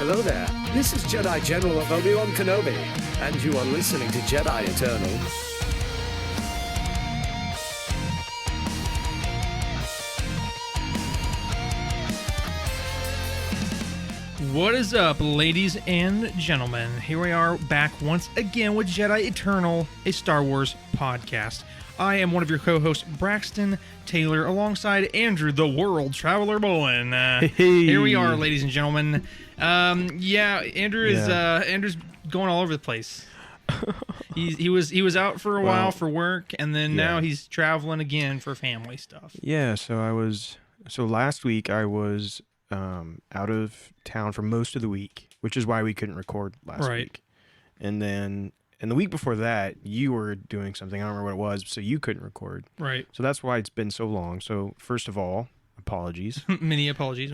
Hello there. This is Jedi General of Obi-Wan Kenobi, and you are listening to Jedi Eternal. What is up, ladies and gentlemen? Here we are back once again with Jedi Eternal, a Star Wars podcast. I am one of your co-hosts, Braxton Taylor, alongside Andrew, the World Traveler Bowen. Here we are, ladies and gentlemen. Andrew's going all over the place. He was out for a while for work, and then now he's traveling again for family stuff. Yeah, so last week I was out of town for most of the week, which is why we couldn't record last week. And then the week before that, you were doing something. I don't remember what it was, so you couldn't record. Right. So that's why it's been so long. So first of all, apologies. Many apologies.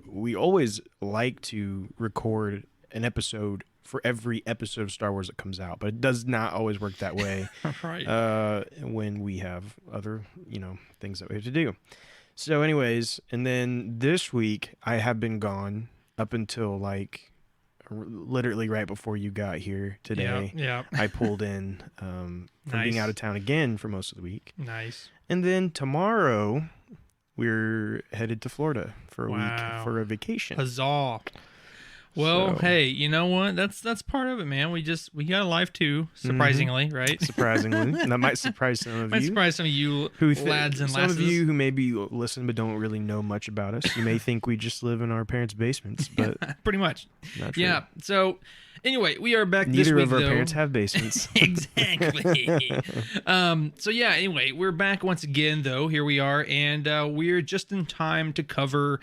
We always like to record an episode for every episode of Star Wars that comes out, but it does not always work that way. Right. When we have other, things that we have to do. So anyways, and then this week I have been gone up until literally right before you got here today. Yeah. I pulled in from being out of town again for most of the week. Nice. And then tomorrow we're headed to Florida for a week for a vacation. Huzzah. Well, hey, you know what? That's part of it, man. We got a life too, surprisingly, right? Surprisingly. And that might surprise some of you. Might surprise some of you lads and lasses. Some of you who maybe listen but don't really know much about us. You may think we just live in our parents' basements, but pretty much. Not true. Yeah. So anyway, we are back Neither this week, of our though. parents have basements. Exactly. Anyway, we're back once again, though. Here we are, and we're just in time to cover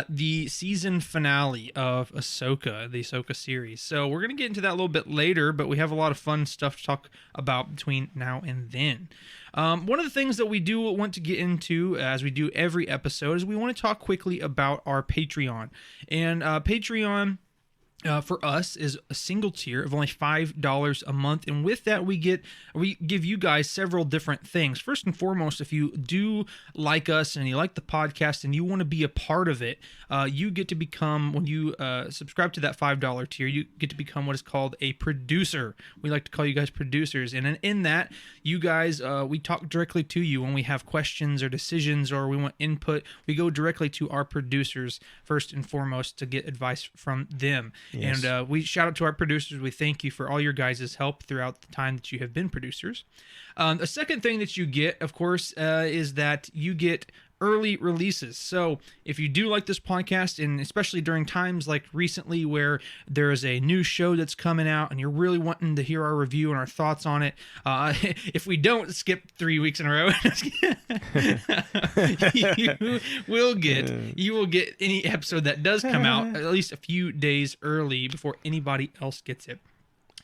the season finale of Ahsoka, the Ahsoka series. So we're going to get into that a little bit later, but we have a lot of fun stuff to talk about between now and then. One of the things that we do want to get into, as we do every episode, is we want to talk quickly about our Patreon. And Patreon... for us is a single tier of only $5 a month, and with that we give you guys several different things. First and foremost, if you do like us and you like the podcast and you want to be a part of it, you get to become, when you subscribe to that $5 tier, you get to become what is called a producer. We like to call you guys producers, and in that, you guys, we talk directly to you when we have questions or decisions or we want input. We go directly to our producers first and foremost to get advice from them. Yes. And we shout out to our producers. We thank you for all your guys' help throughout the time that you have been producers. The second thing that you get, of course, is that you get early releases. So if you do like this podcast, and especially during times like recently where there is a new show that's coming out and you're really wanting to hear our review and our thoughts on it, if we don't skip 3 weeks in a row, you will get any episode that does come out at least a few days early before anybody else gets it.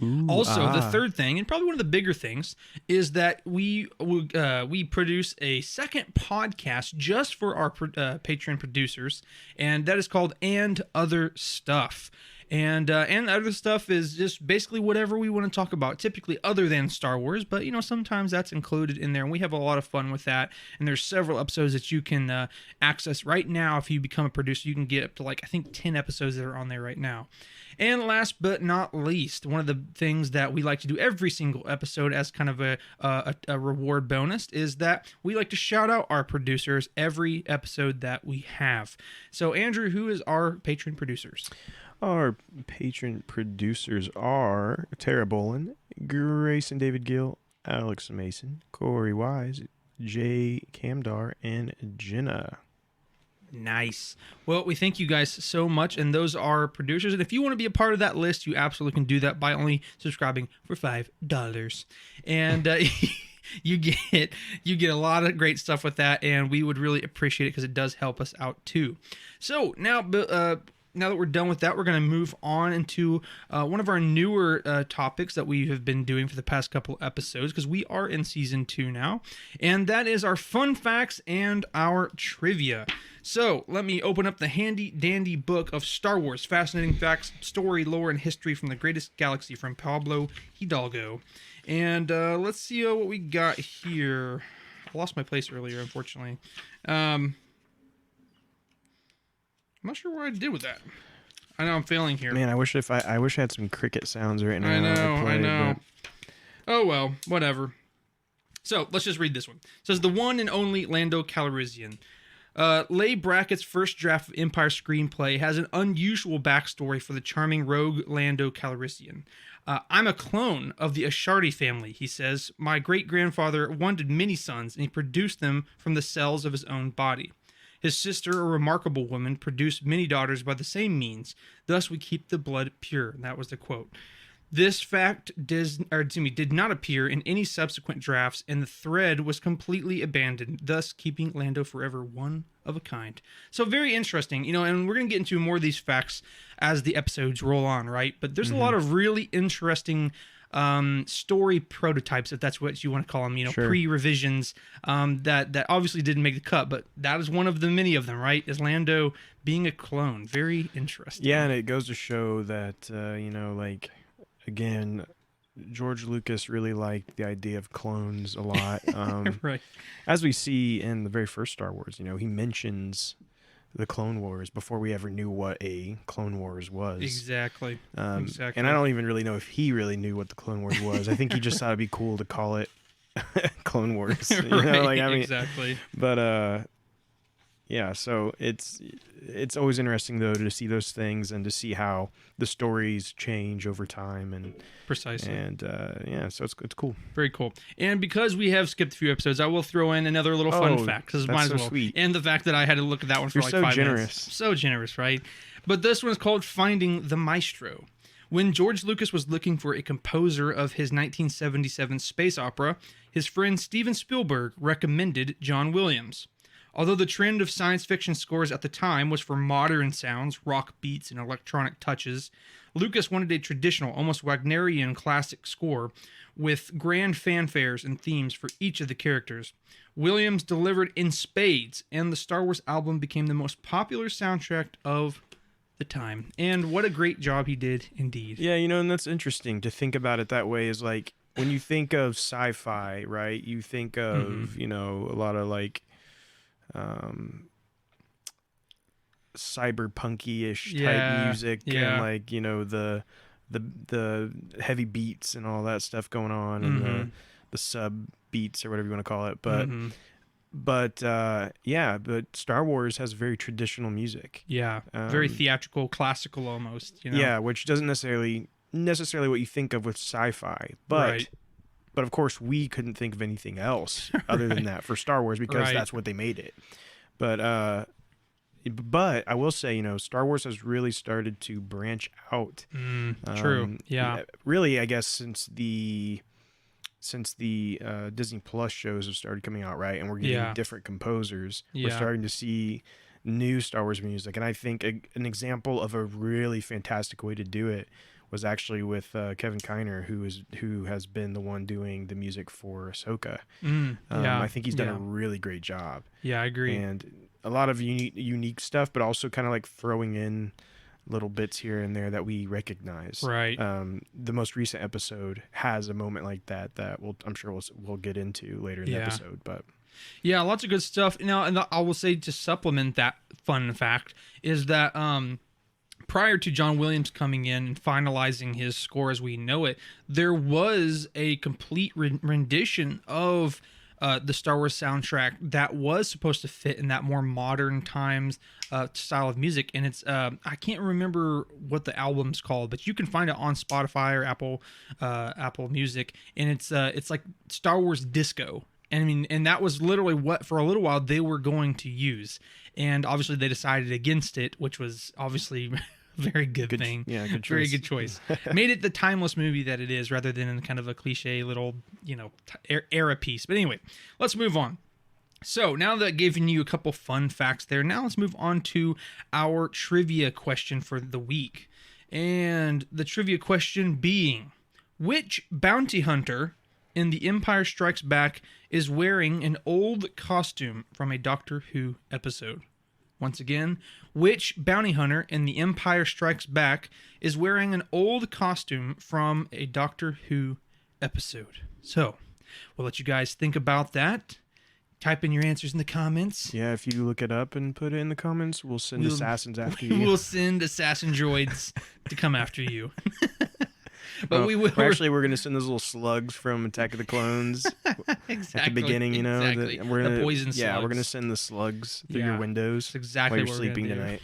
The third thing, and probably one of the bigger things, is that we produce a second podcast just for our Patreon producers, and that is called And Other Stuff. And other stuff is just basically whatever we want to talk about, typically other than Star Wars, but sometimes that's included in there, and we have a lot of fun with that. And there's several episodes that you can access right now. If you become a producer, you can get up to 10 episodes that are on there right now. And last but not least, one of the things that we like to do every single episode as kind of a reward bonus is that we like to shout out our producers every episode that we have. So Andrew, who is our patron producers? Our patron producers are Tara Bolin, Grace and David Gill, Alex Mason, Corey Wise, Jay Camdar, and Jenna. Nice. Well, we thank you guys so much, and those are producers. And if you want to be a part of that list, you absolutely can do that by only subscribing for $5. And you get a lot of great stuff with that, and we would really appreciate it because it does help us out too. So now that we're done with that, we're going to move on into one of our newer topics that we have been doing for the past couple episodes, because we are in season 2 now, and that is our fun facts and our trivia. So let me open up the handy dandy book of Star Wars fascinating facts, story, lore, and history from the greatest galaxy from Pablo Hidalgo. And let's see what we got here. I lost my place earlier, unfortunately. not sure what I did with that. I know I'm failing here. Man, I wish I had some cricket sounds right now. I know. Oh well, whatever. So let's just read this one. It says the one and only Lando Calrissian. Leigh Brackett's first draft of Empire screenplay has an unusual backstory for the charming rogue Lando Calrissian. I'm a clone of the Ashardi family, he says. My great-grandfather wanted many sons, and he produced them from the cells of his own body. His sister, a remarkable woman, produced many daughters by the same means. Thus we keep the blood pure. That was the quote. This fact did not appear in any subsequent drafts, and the thread was completely abandoned, thus keeping Lando forever one of a kind. So very interesting, and we're going to get into more of these facts as the episodes roll on, right? But there's a lot of really interesting story prototypes, if that's what you want to call them, Sure. pre-revisions that obviously didn't make the cut, but that is one of the many of them, right? Is Lando being a clone. Very interesting. Yeah, and it goes to show that, again, George Lucas really liked the idea of clones a lot. Right. As we see in the very first Star Wars, he mentions the Clone Wars before we ever knew what a Clone Wars was. Exactly. And I don't even really know if he really knew what the Clone Wars was. I think he just thought it'd be cool to call it Clone Wars. Exactly. But yeah, so it's always interesting though to see those things and to see how the stories change over time and precisely. And yeah, so it's cool. Very cool. And because we have skipped a few episodes, I will throw in another little fun fact because that's might as so well. Sweet. And the fact that I had to look at that one for You're like so 5 generous. minutes. So generous, right? But this one is called Finding the Maestro. When George Lucas was looking for a composer of his 1977 space opera, his friend Steven Spielberg recommended John Williams. Although the trend of science fiction scores at the time was for modern sounds, rock beats, and electronic touches, Lucas wanted a traditional, almost Wagnerian classic score with grand fanfares and themes for each of the characters. Williams delivered in spades, and the Star Wars album became the most popular soundtrack of the time. And what a great job he did indeed. Yeah, and that's interesting to think about it that way is like when you think of sci-fi, right? You think of, a lot of like cyberpunky-ish type music and like the heavy beats and all that stuff going on and the sub beats or whatever you want to call it, but Star Wars has very traditional music, very theatrical, classical almost, yeah, which doesn't necessarily what you think of with sci-fi, but But of course, we couldn't think of anything else other than that for Star Wars because that's what they made it. But I will say, Star Wars has really started to branch out. True. Yeah. Really, I guess since the Disney Plus shows have started coming out, right, and we're getting different composers. We're starting to see new Star Wars music, and I think an example of a really fantastic way to do it was actually with Kevin Kiner, who has been the one doing the music for Ahsoka. I think he's done a really great job. Yeah, I agree. And a lot of unique stuff, but also kind of like throwing in little bits here and there that we recognize. Right. The most recent episode has a moment like that I'm sure we'll get into later in the episode. But yeah, lots of good stuff. Now, and I will say to supplement that fun fact is that prior to John Williams coming in and finalizing his score as we know it, there was a complete rendition of the Star Wars soundtrack that was supposed to fit in that more modern times style of music. And it's I can't remember what the album's called, but you can find it on Spotify or Apple Music. And it's like Star Wars disco. And that was literally what for a little while they were going to use. And obviously they decided against it, which was obviously very good thing. Yeah, good choice. Very good choice. Made it the timeless movie that it is rather than kind of a cliche little, era piece. But anyway, let's move on. So now that I've given you a couple fun facts there, now let's move on to our trivia question for the week. And the trivia question being, which bounty hunter in The Empire Strikes Back is wearing an old costume from a Doctor Who episode? Once again, which bounty hunter in The Empire Strikes Back is wearing an old costume from a Doctor Who episode? So, we'll let you guys think about that. type in your answers in the comments. Yeah, if you look it up and put it in the comments, we'll send assassins after you. We'll send assassin droids to come after you. But we will. We're going to send those little slugs from Attack of the Clones exactly, at the beginning. You know, exactly. The poison slugs. Yeah, we're going to send the slugs through your windows. That's exactly while you're what sleeping we're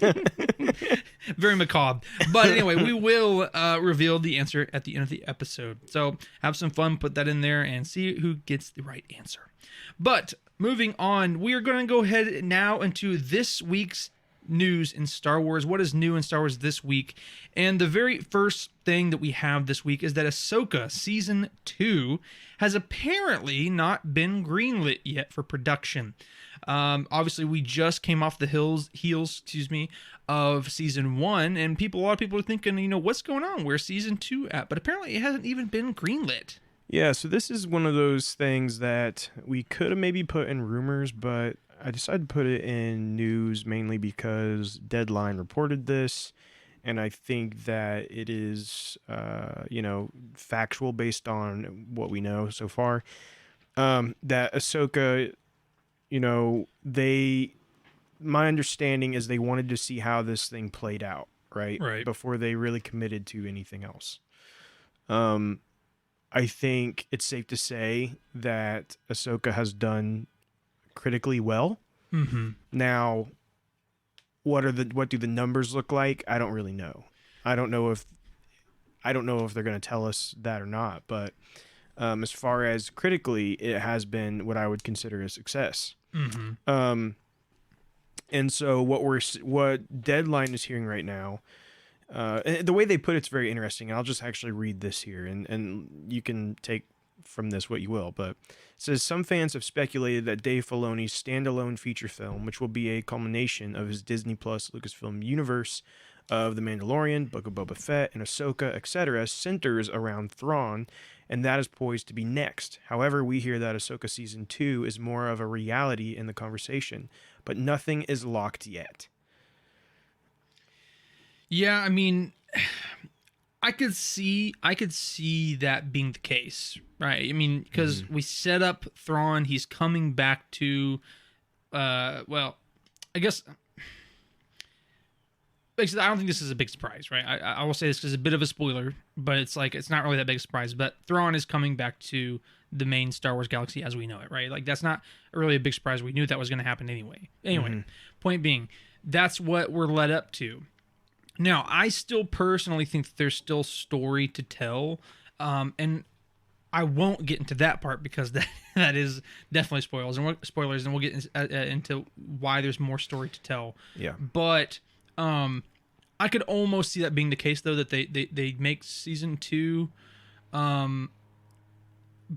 tonight. Very macabre. But anyway, we will reveal the answer at the end of the episode. So have some fun, put that in there, and see who gets the right answer. But moving on, we are going to go ahead now into this week's news in Star Wars. What is new in Star Wars this week? And the very first thing that we have this week is that Ahsoka Season 2 has apparently not been greenlit yet for production. Obviously, we just came off the heels, of Season 1, and a lot of people are thinking, you know, what's going on? Where's Season 2 at? But apparently it hasn't even been greenlit. Yeah, so this is one of those things that we could have maybe put in rumors, but I decided to put it in news mainly because Deadline reported this, and I think that it is, factual based on what we know so far. That Ahsoka, my understanding is they wanted to see how this thing played out, right? Right. Before they really committed to anything else. I think it's safe to say that Ahsoka has done critically well. Mm-hmm. Now, what do the numbers look like? I don't really know. I don't know if they're going to tell us that or not. But as far as critically, it has been what I would consider a success. Mm-hmm. And so what Deadline is hearing right now. The way they put it's very interesting. I'll just actually read this here, and you can take from this what you will. But it says some fans have speculated that Dave Filoni's standalone feature film, which will be a culmination of his Disney Plus Lucasfilm universe of The Mandalorian, Book of Boba Fett, and Ahsoka, etc., centers around Thrawn, and that is poised to be next. However, we hear that Ahsoka Season 2 is more of a reality in the conversation, but nothing is locked yet. Yeah, I mean, I could see that being the case, right? I mean, because we set up Thrawn, he's coming back to, I guess, basically, I don't think this is a big surprise, right? I will say this because it's a bit of a spoiler, but it's not really that big a surprise. But Thrawn is coming back to the main Star Wars galaxy as we know it, right? Like, that's not really a big surprise. We knew that was going to happen anyway. Point being, that's what we're led up to. Now, I still personally think that there's still story to tell, and I won't get into that part because that is definitely spoilers, and we'll get into why there's more story to tell. Yeah. But I could almost see that being the case, though, that they make Season 2. But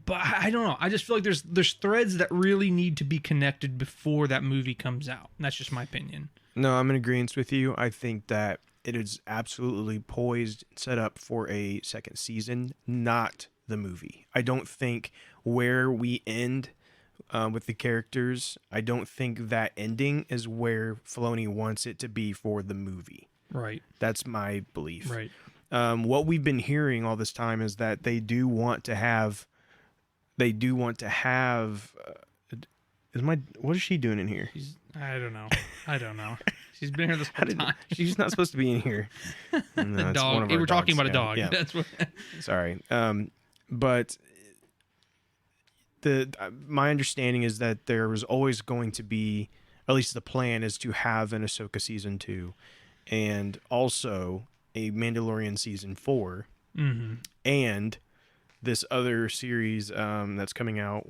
I don't know. I just feel like there's threads that really need to be connected before that movie comes out. And that's just my opinion. No, I'm in agreement with you. I think that it is absolutely poised, set up for a second season, not the movie. I don't think where we end with the characters, I don't think that ending is where Filoni wants it to be for the movie. Right. That's my belief. Right. What we've been hearing all this time is that they do want to have. What is she doing in here? I don't know. She's been here this whole time. She's not supposed to be in here. No, the dog. We're talking about a dog. Yeah. That's what. Sorry. But my understanding is that there was always going to be, at least the plan is to have an Ahsoka Season 2 and also a Mandalorian Season 4 and this other series that's coming out.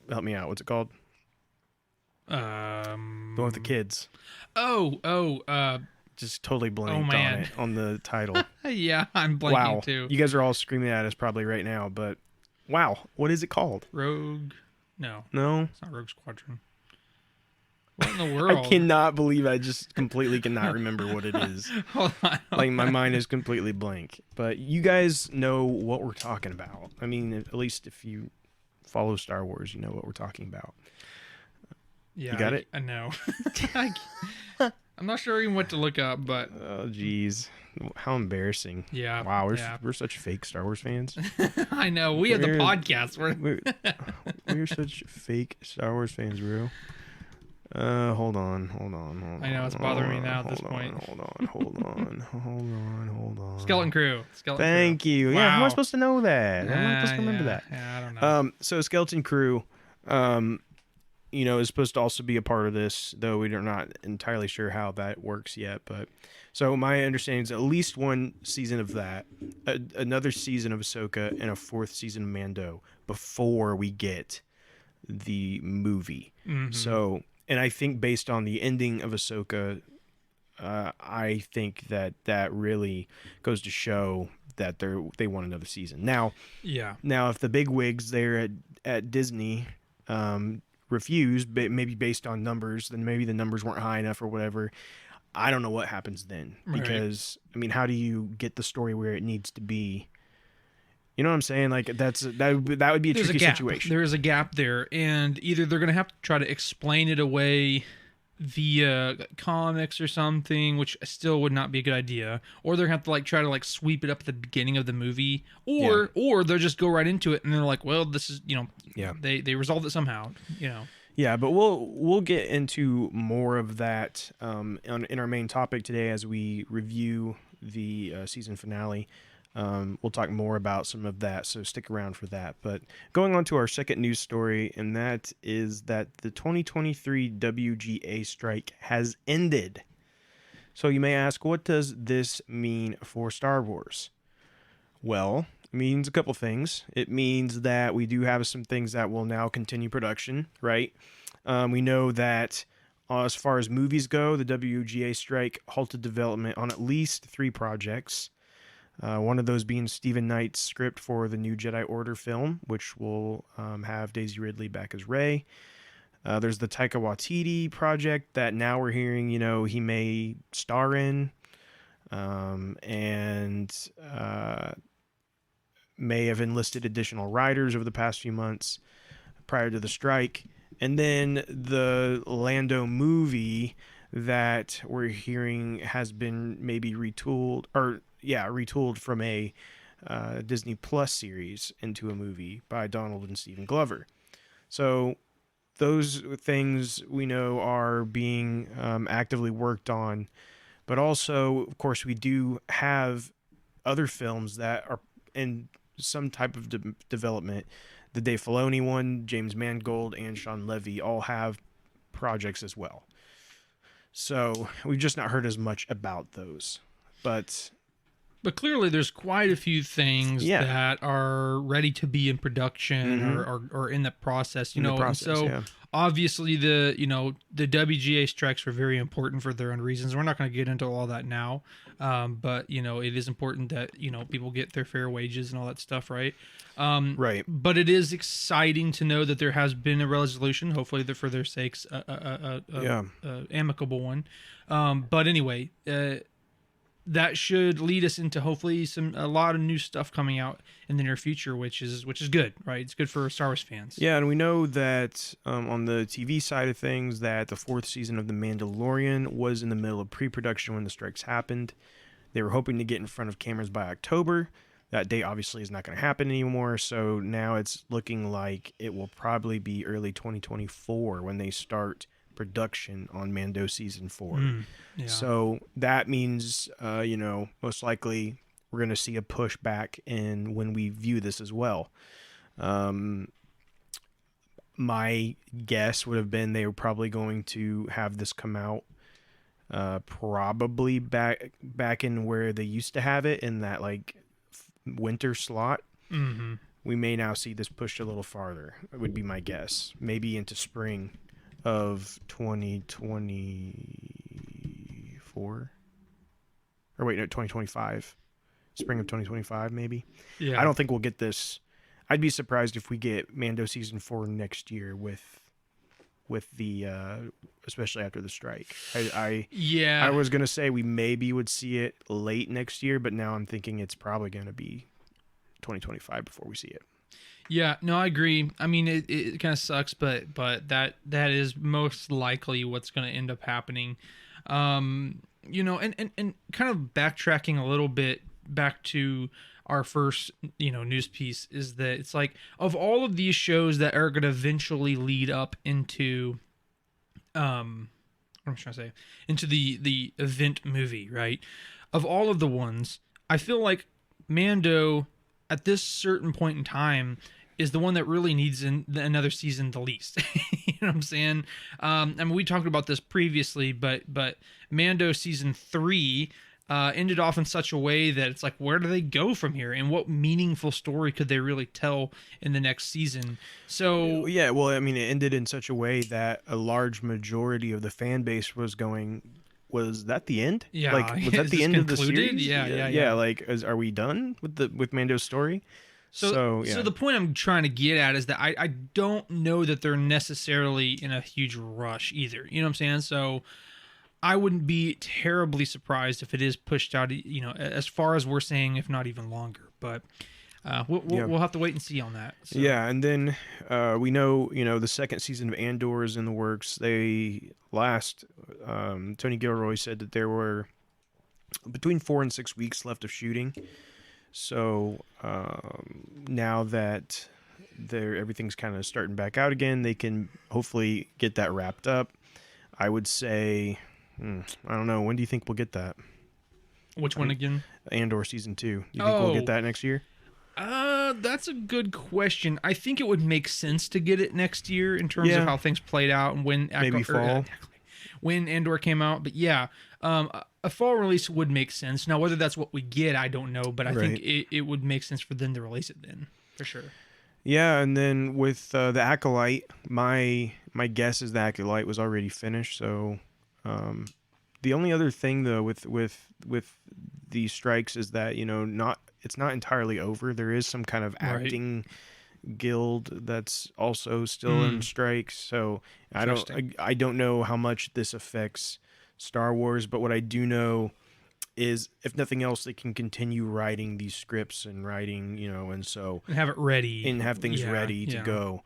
Help me out. What's it called? The one with the kids. Just totally blanked on it, on the title. Yeah, I'm blanking too. You guys are all screaming at us probably right now, but wow, what is it called? Rogue? No. It's not Rogue Squadron. What in the world? I cannot believe I just completely cannot remember what it is. Hold on. Like, my mind is completely blank. But you guys know what we're talking about. I mean, at least if you follow Star Wars, you know what we're talking about. Yeah, you got it? I know. I'm not sure even what to look up, but Oh, geez. How embarrassing. yeah. Wow, yeah. we're such fake Star Wars fans. I know. We have the We're- podcast. We're such fake Star Wars fans, bro. Hold on. I know, it's bothering me now at this point. Hold on. Skeleton Crew. Thank you. Yeah, how am I Wow. supposed to know that? How am I supposed to remember yeah, that? Yeah, I don't know. So Skeleton Crew, is supposed to also be a part of this, though we're not entirely sure how that works yet. But so my understanding is at least one season of that, another season of Ahsoka, and a fourth season of Mando before we get the movie. Mhm. So, and I think based on the ending of Ahsoka, I think that really goes to show that they want another season. Now, if the big wigs there at Disney refused, but maybe based on numbers, then maybe the numbers weren't high enough or whatever. I don't know what happens then, because I mean, how do you get the story where it needs to be? You know what I'm saying? Like that would be a tricky situation. There is a gap there, and either they're going to have to try to explain it away via comics or something, which still would not be a good idea, or they're going to have to try to sweep it up at the beginning of the movie, or they'll just go right into it and they're like, well, this is they resolved it somehow, Yeah, but we'll get into more of that in our main topic today as we review the season finale. We'll talk more about some of that, so stick around for that. But going on to our second news story, and that is that the 2023 WGA strike has ended. So you may ask, what does this mean for Star Wars? Well, it means a couple things. It means that we do have some things that will now continue production, right? We know that as far as movies go, the WGA strike halted development on at least 3 projects. One of those being Stephen Knight's script for the new Jedi Order film, which will have Daisy Ridley back as Rey. There's the Taika Waititi project that now we're hearing, he may star in, and may have enlisted additional writers over the past few months prior to the strike. And then the Lando movie that we're hearing has been maybe retooled from a Disney Plus series into a movie by Donald and Stephen Glover. So those things we know are being actively worked on, but also, of course, we do have other films that are in some type of development. The Dave Filoni one, James Mangold, and Sean Levy all have projects as well. So we've just not heard as much about those, but clearly there's quite a few things that are ready to be in production or in the process, obviously the WGA strikes were very important for their own reasons. We're not going to get into all that now. But it is important that, people get their fair wages and all that stuff. Right. Right. But it is exciting to know that there has been a resolution, hopefully for their sakes, amicable one. But anyway, that should lead us into hopefully a lot of new stuff coming out in the near future, which is good, right? It's good for Star Wars fans. Yeah, and we know that on the TV side of things, that the 4th season of The Mandalorian was in the middle of pre-production when the strikes happened. They were hoping to get in front of cameras by October. That date obviously is not going to happen anymore, so now it's looking like it will probably be early 2024 when they start production on Mando season 4. So that means most likely we're going to see a pushback in when we view this as well. My guess would have been they were probably going to have this come out probably back in where they used to have it, in that winter slot. We may now see this pushed a little farther. It would be my guess, maybe into spring of 2024, or wait, no, 2025, spring of 2025, maybe. I don't think we'll get this. I'd be surprised if we get Mando season 4 next year with the especially after the strike. I was gonna say we maybe would see it late next year, but now I'm thinking it's probably gonna be 2025 before we see it. Yeah, no, I agree. I mean, it kind of sucks, but that is most likely what's going to end up happening. And kind of backtracking a little bit back to our first, news piece is that it's like of all of these shows that are going to eventually lead up into what I'm trying to say, into the event movie, right? Of all of the ones, I feel like Mando at this certain point in time is the one that really needs another season the least. You know what I'm saying? I mean, we talked about this previously, but Mando season 3 ended off in such a way that it's like, where do they go from here, and what meaningful story could they really tell in the next season? So Yeah, well, I mean, it ended in such a way that a large majority of the fan base was going, was that the end? Yeah, like was that is the this end of the concluded? series? Yeah. Like, are we done with Mando's story? So yeah. the point I'm trying to get at is that I don't know that they're necessarily in a huge rush either. You know what I'm saying? So I wouldn't be terribly surprised if it is pushed out, as far as we're saying, if not even longer. But we'll have to wait and see on that. So. Yeah, and then we know, the second season of Andor is in the works. Tony Gilroy said that there were between 4 and 6 weeks left of shooting. So now that everything's kind of starting back out again, they can hopefully get that wrapped up. I would say, I don't know. When do you think we'll get that? Which one again? Andor season 2. Do you think we'll get that next year? That's a good question. I think it would make sense to get it next year in terms of how things played out and when maybe fall. When Andor came out. But yeah, a fall release would make sense. Now, whether that's what we get, I don't know, but I think it would make sense for them to release it then, for sure. Yeah, and then with the Acolyte, my guess is the Acolyte was already finished. So the only other thing though with these strikes is that it's not entirely over. There is some kind of acting guild that's also still in strikes. So I don't know how much this affects Star Wars, but what I do know is, if nothing else, they can continue writing these scripts and writing, and have it ready and have things ready to go,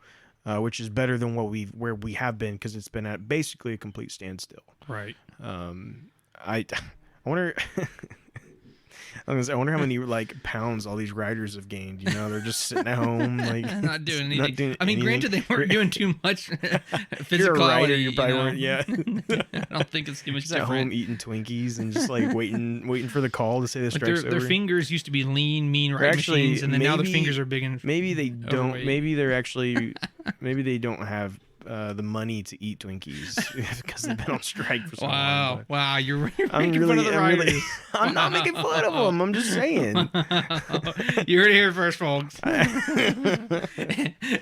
which is better than where we have been, because it's been at basically a complete standstill. Right. I wonder. I wonder how many pounds all these writers have gained. They're just sitting at home, not doing anything. Not doing anything. Granted, they weren't doing too much physicality. You're a writer, you probably weren't. Yeah, I don't think it's too much just different. at home eating Twinkies and just waiting for the call to say the strike's over. Their fingers used to be lean, mean writing machines, and then now their fingers are big and maybe they don't. overweight. Maybe they're actually. Maybe they don't have the money to eat Twinkies because they've been on strike for so long. Wow, you're making fun of the writers. I'm not making fun of them. I'm just saying. You heard it here first, folks.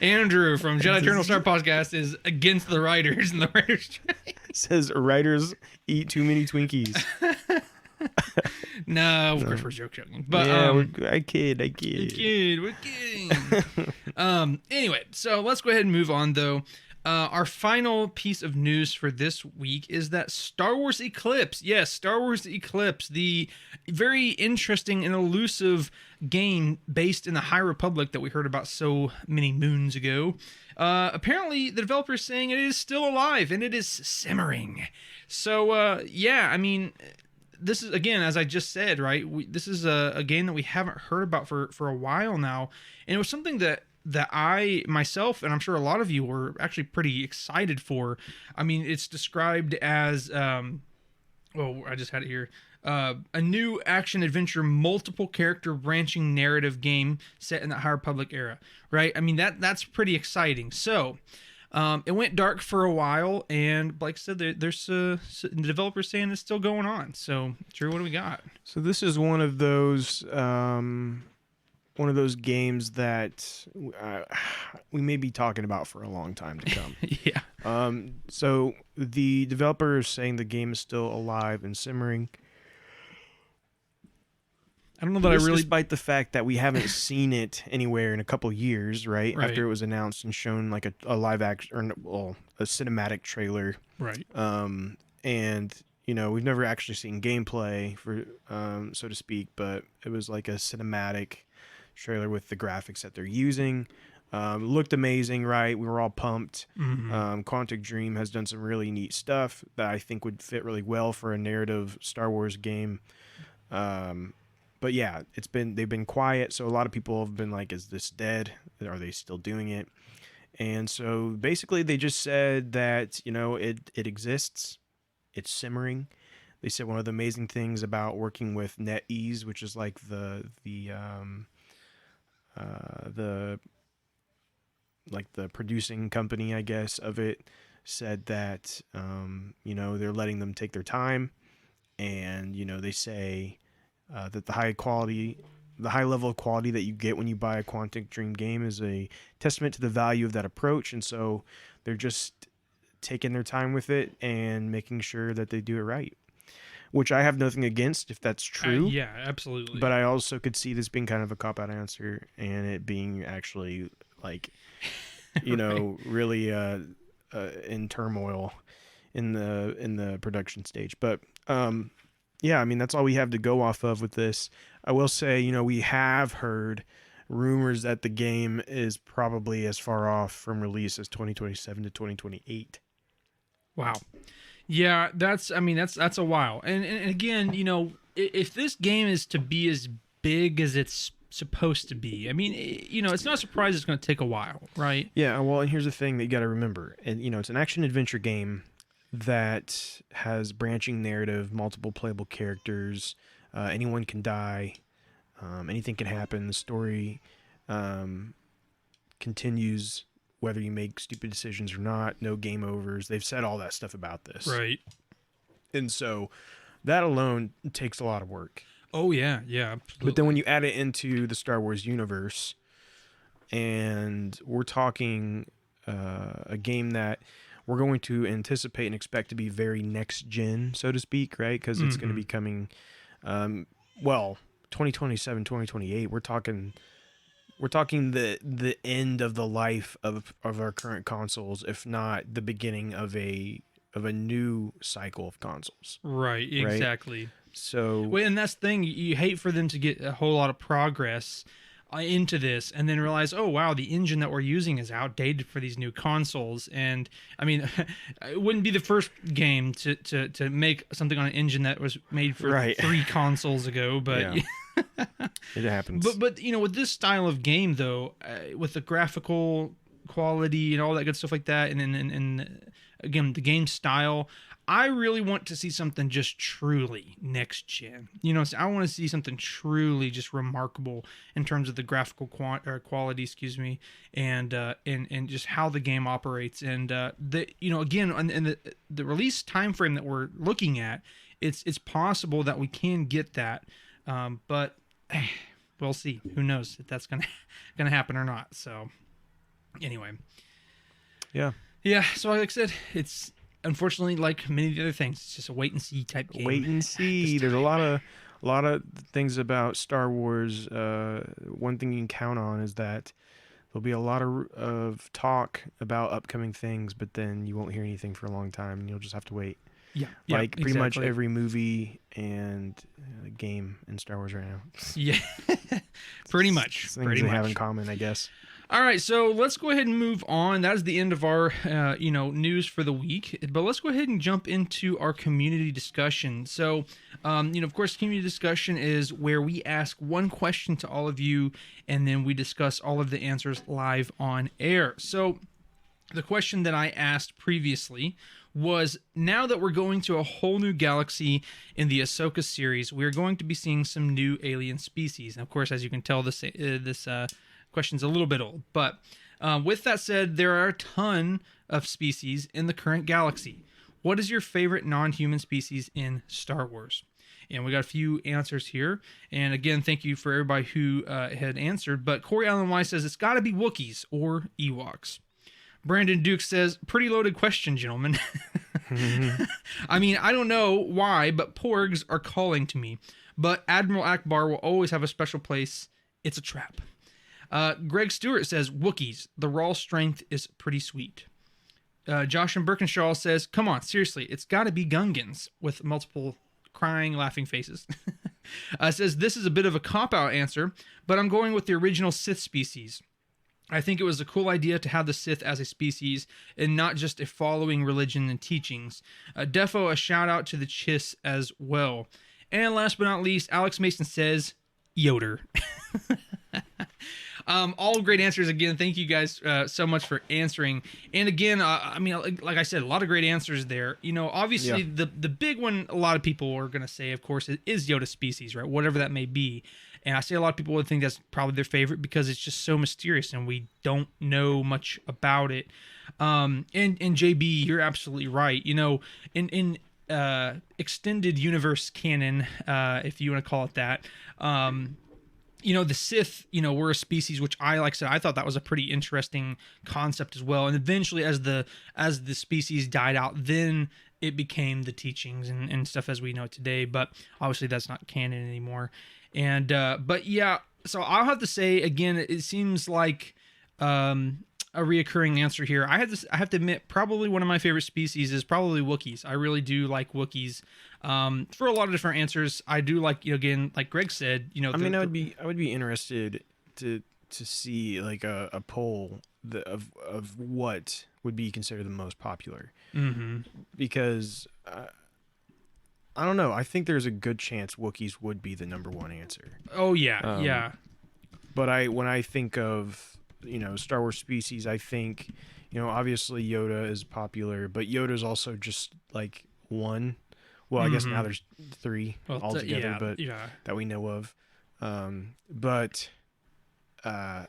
Andrew from Jedi Eternal Star Podcast is against the writers and the writers' strike. Says writers eat too many Twinkies. No, of course we're joking. But I kid. We're kidding. Anyway, so let's go ahead and move on though. Our final piece of news for this week is that Star Wars Eclipse, the very interesting and elusive game based in the High Republic that we heard about so many moons ago, apparently the developer is saying it is still alive and it is simmering. So, I mean, this is, again, as I just said, right, this is a game that we haven't heard about for a while now, and it was something that I myself, and I'm sure a lot of you, were actually pretty excited for. I mean, it's described as, I just had it here, a new action-adventure, multiple-character branching narrative game set in the High Republic era, right? I mean, that's pretty exciting. So, it went dark for a while, and like I said, there's the developers saying it's still going on. So, Drew, what do we got? So this is one of those games that we may be talking about for a long time to come. Yeah. So the developer is saying the game is still alive and simmering. I don't know that despite the fact that we haven't seen it anywhere in a couple years, right? After it was announced and shown like a live action, or a cinematic trailer, right? And we've never actually seen gameplay for, so to speak, but it was like a cinematic trailer with the graphics that they're using. Looked amazing, right? We were all pumped. Mm-hmm. Quantic Dream has done some really neat stuff that I think would fit really well for a narrative Star Wars game. But yeah, they've been quiet, so a lot of people have been like, "Is this dead? Are they still doing it?" And so basically, they just said that it exists, it's simmering. They said one of the amazing things about working with NetEase, which is like the producing company, I guess, of it, said that they're letting them take their time, and they say that the high level of quality that you get when you buy a Quantic Dream game is a testament to the value of that approach, and so they're just taking their time with it and making sure that they do it right. Which I have nothing against if that's true. Yeah, absolutely. But I also could see this being kind of a cop-out answer and it being actually like, right. Really in turmoil in the production stage. But yeah, I mean, that's all we have to go off of with this. I will say, we have heard rumors that the game is probably as far off from release as 2027 to 2028. Wow. Yeah, that's a while. And again, if this game is to be as big as it's supposed to be, I mean, it's not a surprise it's going to take a while, right? Yeah, well, and here's the thing that you got to remember. And it's an action adventure game that has branching narrative, multiple playable characters, anyone can die, anything can happen. The story continues whether you make stupid decisions or not, no game overs. They've said all that stuff about this. Right. And so that alone takes a lot of work. Oh, yeah, absolutely. But then when you add it into the Star Wars universe, and we're talking a game that we're going to anticipate and expect to be very next gen, so to speak, right? Because it's going to be coming, 2027, 2028. We're talking the end of the life of our current consoles, if not the beginning of a new cycle of consoles. Right, exactly. Right? So, well, and that's the thing. You hate for them to get a whole lot of progress into this and then realize, oh wow, the engine that we're using is outdated for these new consoles. And I mean, it wouldn't be the first game to make something on an engine that was made for 3 consoles ago, but yeah. It happens. But with this style of game though, with the graphical quality and all that good stuff like that, and again the game style, I really want to see something just truly next gen. So I want to see something truly just remarkable in terms of the graphical quality, and just how the game operates. And again, and the release time frame that we're looking at, it's possible that we can get that, but we'll see. Who knows if that's gonna happen or not? So anyway, yeah. So like I said, it's unfortunately like many of the other things. It's just a wait and see type game. Wait and see. There's a lot of things about Star Wars. One thing you can count on is that there'll be a lot of talk about upcoming things, but then you won't hear anything for a long time, and you'll just have to wait. Yeah, like pretty much exactly. every movie and game in Star Wars right now. Yeah, pretty much. Things they have in common, I guess. All right, so let's go ahead and move on. That is the end of our, news for the week. But let's go ahead and jump into our community discussion. So, of course, community discussion is where we ask one question to all of you, and then we discuss all of the answers live on air. So, the question that I asked previously was, now that we're going to a whole new galaxy in the Ahsoka series, we're going to be seeing some new alien species. And of course, as you can tell, this question's a little bit old. But with that said, there are a ton of species in the current galaxy. What is your favorite non-human species in Star Wars? And we got a few answers here. And again, thank you for everybody who had answered. But Corey Allen Y says it's got to be Wookiees or Ewoks. Brandon Duke says, pretty loaded question, gentlemen. I mean, I don't know why, but porgs are calling to me. But Admiral Akbar will always have a special place. It's a trap. Greg Stewart says, Wookiees. The raw strength is pretty sweet. Josh and Birkinshaw says, come on, seriously, it's got to be Gungans, with multiple crying, laughing faces. Says, this is a bit of a cop-out answer, but I'm going with the original Sith species. I think it was a cool idea to have the Sith as a species and not just a following religion and teachings. Defo, a shout out to the Chiss as well. And last but not least, Alex Mason says, Yoder. All great answers again. Thank you guys so much for answering. And again, I mean, like I said, a lot of great answers there. You know, obviously the big one a lot of people are going to say, of course, is Yoda species, right? Whatever that may be. And I say a lot of people would think that's probably their favorite because it's just so mysterious and we don't know much about it. And JB, you're absolutely right. You know, in extended universe canon, if you want to call it that, you know, the Sith, you know, were a species, which like I said, I thought that was a pretty interesting concept as well. And eventually as the species died out, then it became the teachings and stuff as we know it today. But obviously that's not canon anymore. And, but yeah, so I'll have to say again, it seems like, a reoccurring answer here. I have to admit, probably one of my favorite species is probably Wookiees. I really do like Wookiees. For a lot of different answers, I do like, you know, again, like Greg said, you know, I would be interested to see like a poll of what would be considered the most popular, because I don't know. I think there's a good chance Wookiees would be the number one answer. Oh yeah, yeah. But when I think of, you know, Star Wars species, I think, you know, obviously Yoda is popular, but Yoda's also just like one. Well, I guess now there's three altogether, but that we know of. But I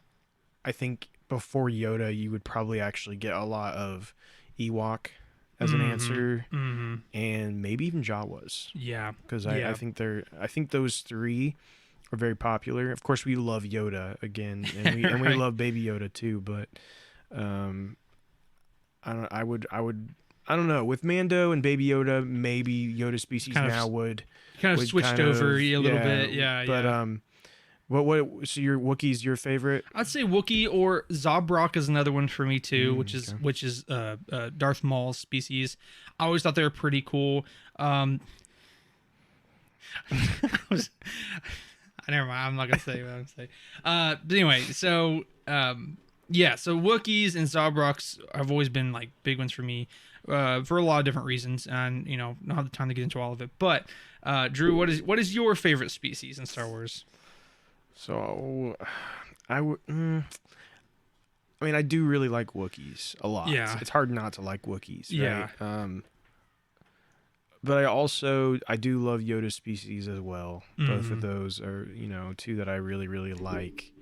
think before Yoda, you would probably actually get a lot of Ewok as an answer, and maybe even Jawas. Yeah, because I think those three are very popular. Of course, we love Yoda again, and we love Baby Yoda too. But I don't know. With Mando and Baby Yoda, maybe Yoda species would switched over a little bit. Yeah, but what? So your Wookiee's your favorite? I'd say Wookiee, or Zabrak is another one for me too, which is Darth Maul's species. I always thought they were pretty cool. Never mind. I'm not gonna say what I'm gonna say. But anyway, so so Wookiees and Zabraks have always been like big ones for me, for a lot of different reasons, and you know, not have the time to get into all of it. But Drew, what is your favorite species in Star Wars? So I would. I mean, I do really like Wookiees a lot. Yeah, it's hard not to like Wookiees. Yeah. Right? But I do love Yoda species as well. Both of those are, you know, two that I really, really like.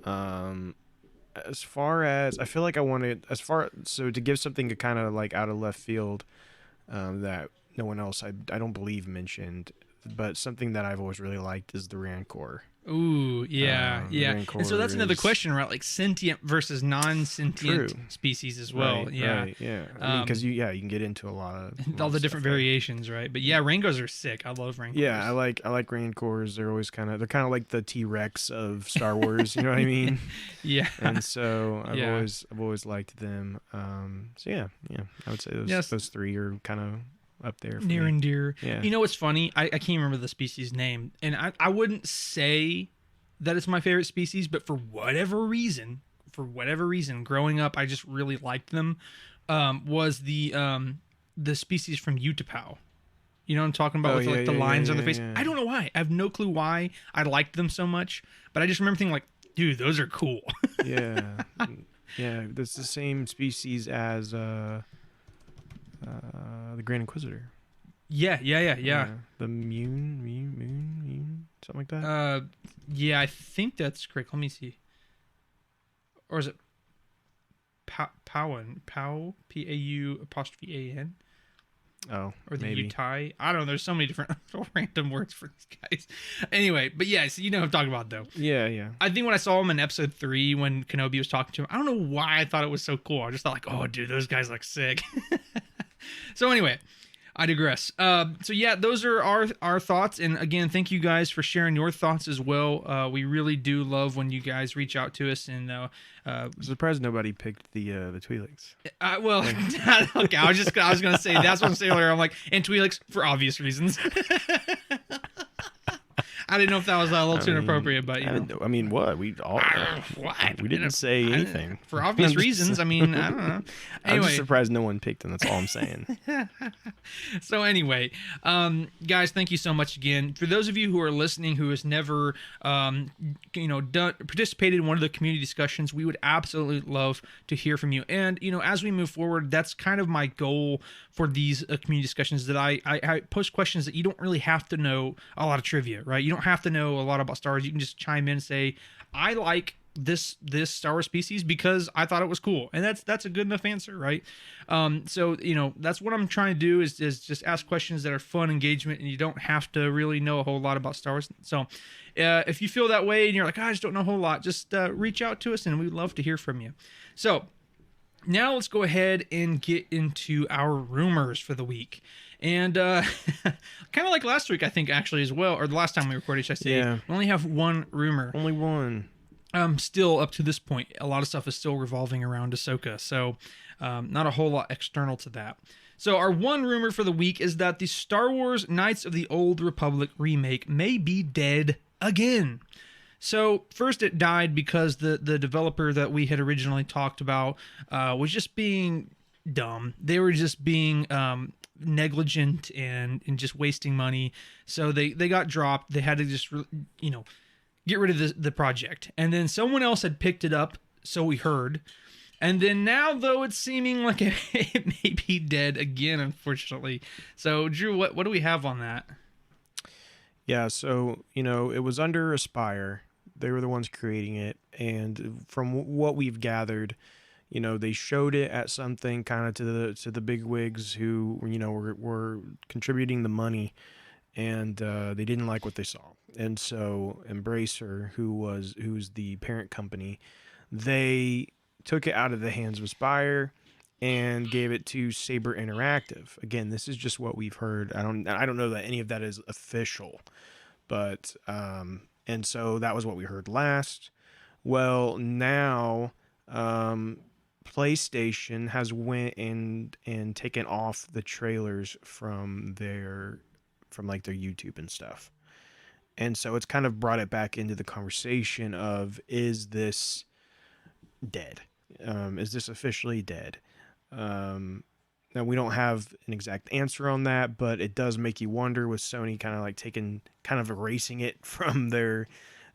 As far as I feel like so to give something kind of like out of left field, that no one else I don't believe mentioned, but something that I've always really liked is the Rancor. Ooh, yeah. And so that's another question, right? Like sentient versus non-sentient species as well. Right, yeah. Right, yeah. I mean, because you can get into a lot of all the different variations, right? But yeah, Rancors are sick. I love Rancors. Yeah, I like Rancors. They're always kind of like the T-Rex of Star Wars. You know what I mean? Yeah. And so I've always liked them. So yeah, I would say those three are kind of up there for near me. And dear. Yeah. You know what's funny? I can't remember the species name, and I wouldn't say that it's my favorite species, but for whatever reason, growing up, I just really liked them. Was the species from Utapau. You know what I'm talking about, with the lines on the face? Yeah. I don't know why. I have no clue why I liked them so much, but I just remember thinking like, dude, those are cool. Yeah. Yeah, that's the same species as the Grand Inquisitor. Yeah. The Moon, something like that. Yeah, I think that's correct. Let me see. Or is it Powan? P-A-U''A-N? Oh, or the maybe. Utai. I don't know. There's so many different random words for these guys. Anyway, but yeah, so you know what I'm talking about, though. Yeah. I think when I saw him in episode 3, when Kenobi was talking to him, I don't know why I thought it was so cool. I just thought like, oh, dude, those guys look sick. So anyway, I digress. So yeah, those are our thoughts. And again, thank you guys for sharing your thoughts as well. We really do love when you guys reach out to us. And I'm surprised nobody picked the Twi'leks. Well, okay, I was gonna say that's what I'm saying earlier. I'm like, and Twi'leks for obvious reasons. I didn't know if that was a little too inappropriate, but you know. I mean, what we all What? we didn't say anything For obvious reasons. I mean, I don't know. I'm Anyway, just surprised no one picked him. That's all I'm saying. so anyway, guys, thank you so much again. For those of you who are listening who has never, participated in one of the community discussions, we would absolutely love to hear from you. And, as we move forward, that's kind of my goal for these community discussions, that I post questions that you don't really have to know a lot of trivia, right? You don't have to know a lot about Star Wars. You can just chime in and say, I like this Star Wars species because I thought it was cool, and that's a good enough answer, right? So that's what I'm trying to do is just ask questions that are fun engagement, and you don't have to really know a whole lot about Star Wars. So if you feel that way and you're like, I just don't know a whole lot, just reach out to us, and we'd love to hear from you. So now let's go ahead and get into our rumors for the week. And kind of like last week, I think, actually, as well, or the last time we recorded, should I say, Yeah. we only have one rumor. Only one. Still, up to this point, a lot of stuff is still revolving around Ahsoka, so not a whole lot external to that. So our one rumor for the week is that the Star Wars Knights of the Old Republic remake may be dead again. So first it died because the developer that we had originally talked about was just being dumb. They were just being negligent and just wasting money. So they got dropped. They had to just get rid of the project. And then someone else had picked it up, so we heard. And then now, though, it's seeming like it may be dead again, unfortunately. So Drew, what do we have on that? Yeah, so it was under Aspire. They were the ones creating it, and from what we've gathered, they showed it at something kind of to the big wigs who were contributing the money, and they didn't like what they saw. And so Embracer, who's the parent company, they took it out of the hands of Aspire and gave it to Saber Interactive. Again, this is just what we've heard. I don't know that any of that is official, but and so that was what we heard last. Well, now PlayStation has went and taken off the trailers from their YouTube and stuff. And so it's kind of brought it back into the conversation of, is this dead? Is this officially dead? Now, we don't have an exact answer on that, but it does make you wonder, with Sony kind of erasing it from their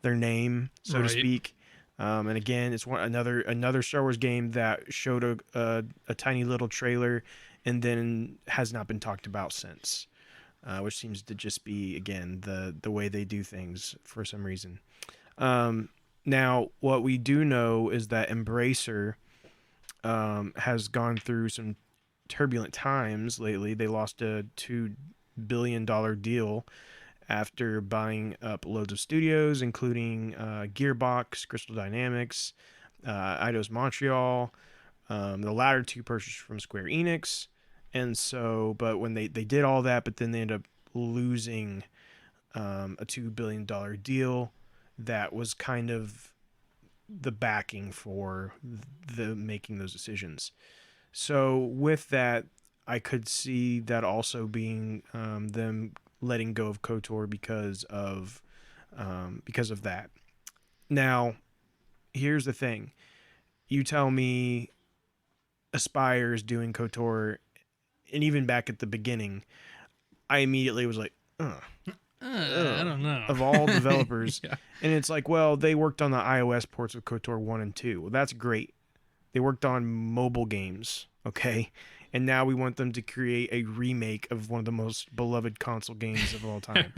name, so to speak. And again, it's another Star Wars game that showed a tiny little trailer and then has not been talked about since, which seems to just be, again, the way they do things for some reason. Now, what we do know is that Embracer has gone through some turbulent times lately. They lost a $2 billion deal after buying up loads of studios, including Gearbox, Crystal Dynamics, Eidos Montreal, the latter two purchased from Square Enix. And so, but when they did all that, but then they ended up losing a $2 billion deal that was kind of the backing for the making those decisions. So with that, I could see that also being them letting go of KOTOR because of that. Now, here's the thing. You tell me Aspire is doing KOTOR, and even back at the beginning, I immediately was like, I don't know. Of all developers. Yeah. And it's like, well, they worked on the iOS ports of KOTOR 1 and 2. Well, that's great. They worked on mobile games, okay? And now we want them to create a remake of one of the most beloved console games of all time.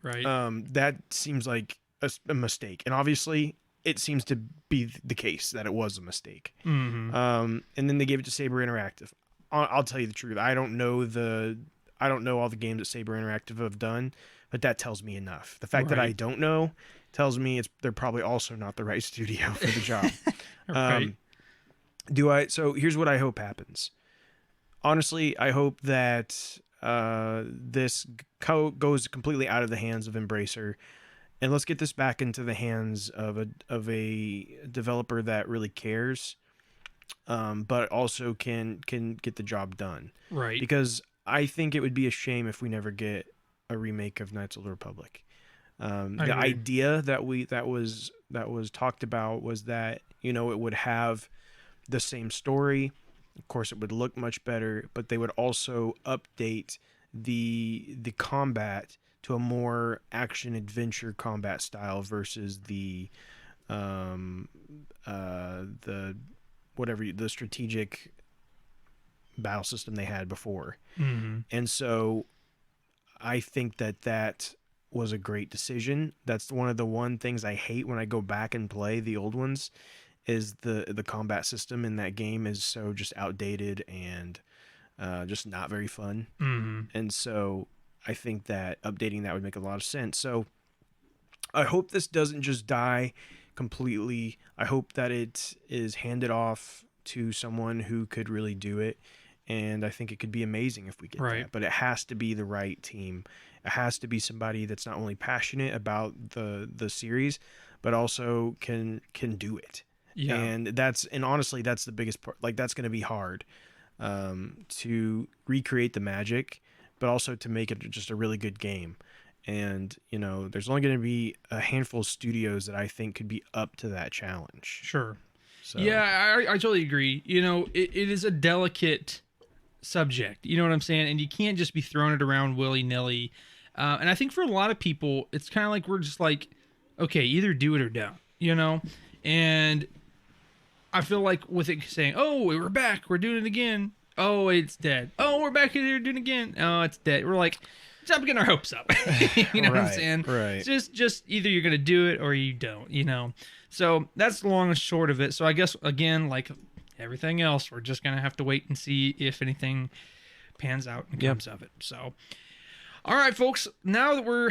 Right. That seems like a mistake. And obviously, it seems to be the case that it was a mistake. Mm-hmm. And then they gave it to Saber Interactive. I'll tell you the truth. I don't know all the games that Saber Interactive have done, but that tells me enough. The fact that I don't know tells me they're probably also not the right studio for the job. Right. So here's what I hope happens. Honestly, I hope that this goes completely out of the hands of Embracer, and let's get this back into the hands of a developer that really cares, but also can get the job done. Right. Because I think it would be a shame if we never get a remake of Knights of the Republic. The idea that was talked about was that, you know, it would have the same story. Of course, it would look much better, but they would also update the combat to a more action adventure combat style versus the strategic battle system they had before. Mm-hmm. And so I think that was a great decision. That's one of the things I hate when I go back and play the old ones, is the combat system in that game is so just outdated and just not very fun. Mm-hmm. And so I think that updating that would make a lot of sense. So I hope this doesn't just die completely. I hope that it is handed off to someone who could really do it. And I think it could be amazing if we get that. But it has to be the right team. It has to be somebody that's not only passionate about the series, but also can do it. Yeah. And honestly, that's the biggest part. Like, that's going to be hard to recreate the magic, but also to make it just a really good game. And, you know, there's only going to be a handful of studios that I think could be up to that challenge. Sure. So. Yeah, I totally agree. You know, it is a delicate subject. You know what I'm saying? And you can't just be throwing it around willy-nilly. And I think for a lot of people, it's kind of like we're just like, okay, either do it or don't, you know? And I feel like with it saying, oh, we're back, we're doing it again. Oh, it's dead. Oh, we're back here doing it again. Oh, it's dead. We're like, stop getting our hopes up. You know what I'm saying? Right. Just either you're going to do it or you don't, you know? So that's the long and short of it. So I guess, again, like everything else, we're just going to have to wait and see if anything pans out and comes of it. So, all right, folks, now that we're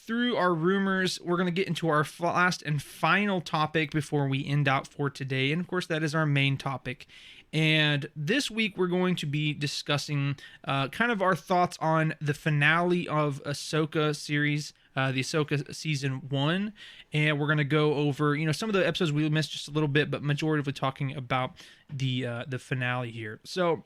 through our rumors, we're going to get into our last and final topic before we end out for today. And of course, that is our main topic. And this week, we're going to be discussing kind of our thoughts on the finale of Ahsoka series, the Ahsoka season 1. And we're going to go over, you know, some of the episodes we missed just a little bit, but majoritively talking about the finale here. So,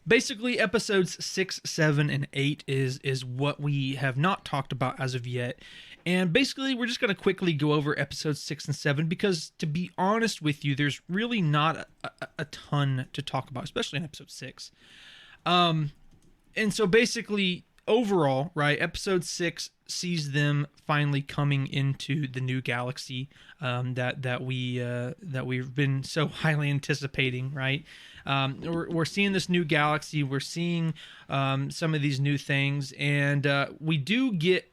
basically, episodes 6, 7, and 8 is what we have not talked about as of yet. And basically, we're just going to quickly go over episodes 6 and 7 because, to be honest with you, there's really not a ton to talk about, especially in episode 6. And so basically, overall, right, episode 6 sees them finally coming into the new galaxy that we've been so highly anticipating, right? We're seeing this new galaxy. We're seeing some of these new things, and we do get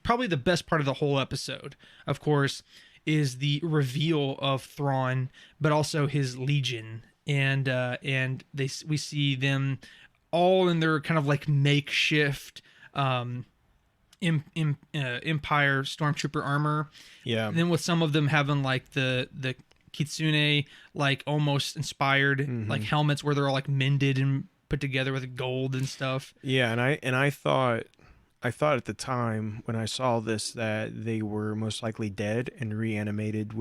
probably the best part of the whole episode, of course, is the reveal of Thrawn, but also his Legion, and we see them all in their kind of like makeshift Empire Stormtrooper armor. Yeah. And then with some of them having like the Kitsune like almost inspired like helmets where they're all like mended and put together with gold and stuff. Yeah, and I thought at the time when I saw this that they were most likely dead and reanimated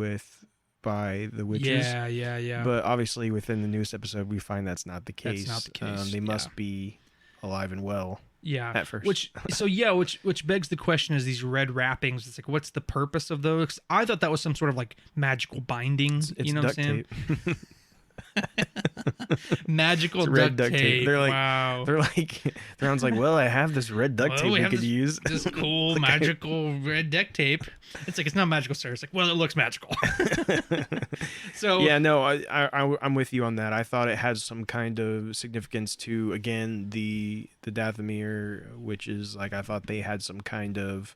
by the witches. Yeah. But obviously within the newest episode we find that's not the case. That's not the case. They must be alive and well. Yeah. At first. Which begs the question, is these red wrappings, it's like, what's the purpose of those? I thought that was some sort of like magical binding. It's you know duct what I'm saying? tape. Magical red duct tape. They're like, wow. Thrawn's like, well, I have this red duct tape we could use. This cool magical red duct tape. It's like, it's not magical, sir. It's like, well, it looks magical. So yeah, no, I'm with you on that. I thought it had some kind of significance to, again, the Dathomir, which is like, I thought they had some kind of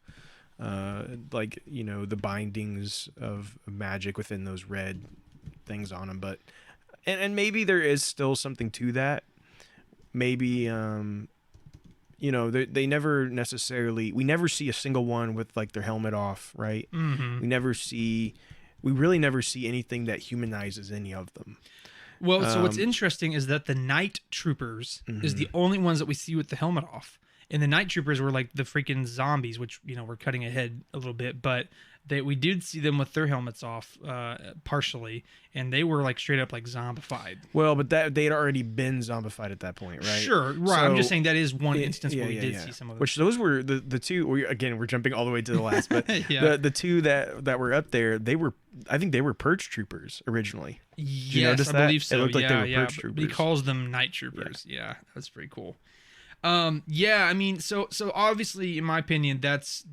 like, you know, the bindings of magic within those red things on them, but and maybe there is still something to that. Maybe you know, they never necessarily, we never see a single one with like their helmet off, right? Mm-hmm. We really never see anything that humanizes any of them. Well, so what's interesting is that the night troopers is the only ones that we see with the helmet off. And the night troopers were like the freaking zombies, which, we're cutting ahead a little bit, but we did see them with their helmets off, partially, and they were like straight up like zombified. Well, but they had already been zombified at that point, right? Sure, right. So, I'm just saying that is one instance where we did see some of it. Which those were the two. We're jumping all the way to the last, but the two that were up there, I think they were purge troopers originally. Yes, I believe so. It looked like they were purge troopers. He calls them night troopers. Yeah, that's pretty cool. I mean, so obviously, in my opinion, that's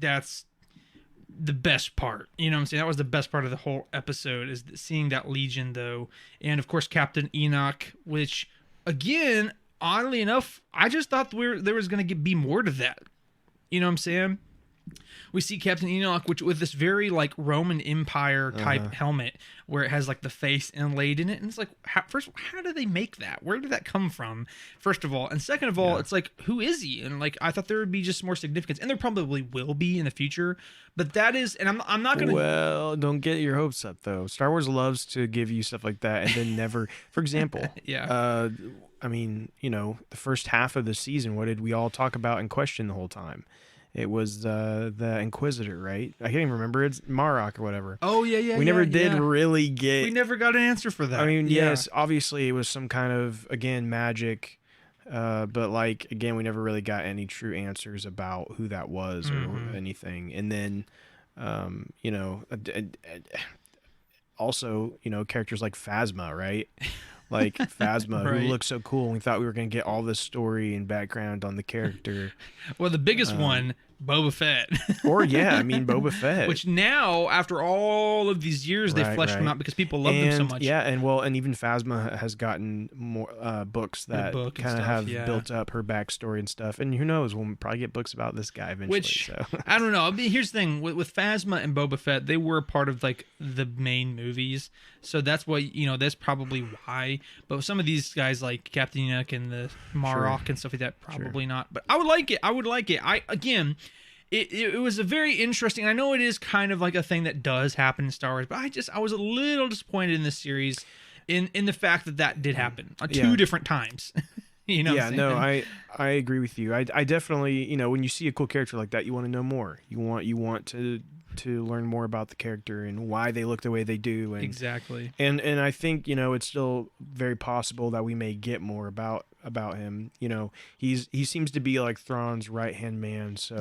the best part. You know what I'm saying? That was the best part of the whole episode, is seeing that Legion, though. And of course, Captain Enoch, which, again, oddly enough, I just thought there was going to be more to that. You know what I'm saying? We see Captain Enoch, which with this very like Roman Empire type helmet, where it has like the face inlaid in it, and it's like, how do they make that? Where did that come from? First of all, and second of all, it's like, who is he? And like, I thought there would be just more significance, and there probably will be in the future. But that is, and I'm not gonna. Well, don't get your hopes up though. Star Wars loves to give you stuff like that, and then never. For example, I mean, the first half of the season, what did we all talk about and question the whole time? It was the Inquisitor, right? I can't even remember. It's Marok or whatever. Oh, yeah. We never did really get... We never got an answer for that. I mean, yes, obviously it was some kind of, again, magic. But, like, again, we never really got any true answers about who that was or anything. And then, also, characters like Phasma, right? Like Phasma, right. Who looked so cool. And we thought we were going to get all this story and background on the character. Well, the biggest one, Boba Fett. Boba Fett. Which now, after all of these years, they fleshed him out because people love them so much. Yeah, and even Phasma has gotten more books that kind of have built up her backstory and stuff. And who knows, we'll probably get books about this guy eventually. Which, I don't know. I mean, here's the thing. With Phasma and Boba Fett, they were part of like the main movies. So that's why, that's probably why. But with some of these guys like Captain Enoch and the Marok and stuff like that, probably not. But I would like it. It was a very interesting. I know it is kind of like a thing that does happen in Star Wars, but I was a little disappointed in this series, in the fact that did happen two different times. I agree with you. I definitely, when you see a cool character like that, you want to know more. You want to learn more about the character and why they look the way they do. And, exactly. And I think, it's still very possible that we may get more about him. He seems to be like Thrawn's right-hand man. So,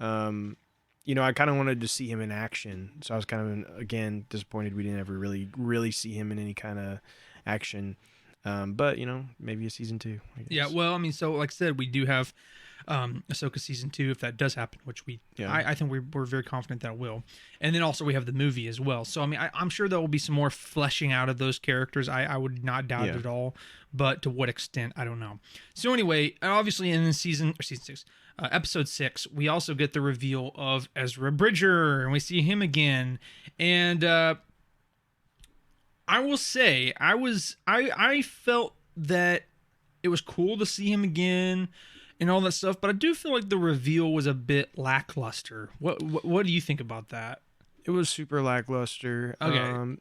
I kind of wanted to see him in action. So I was kind of, again, disappointed we didn't ever really see him in any kind of action. But, maybe a season 2. I guess. Yeah, well, I mean, so like I said, we do have Ahsoka season 2 if that does happen, which I think we're very confident that will. And then also we have the movie as well. So I mean, I'm sure there will be some more fleshing out of those characters. I would not doubt it at all. But to what extent, I don't know. So anyway, obviously in season 6, episode 6, we also get the reveal of Ezra Bridger, and we see him again. And I will say, I felt that it was cool to see him again and all that stuff, but I do feel like the reveal was a bit lackluster. What do you think about that? It was super lackluster. Okay.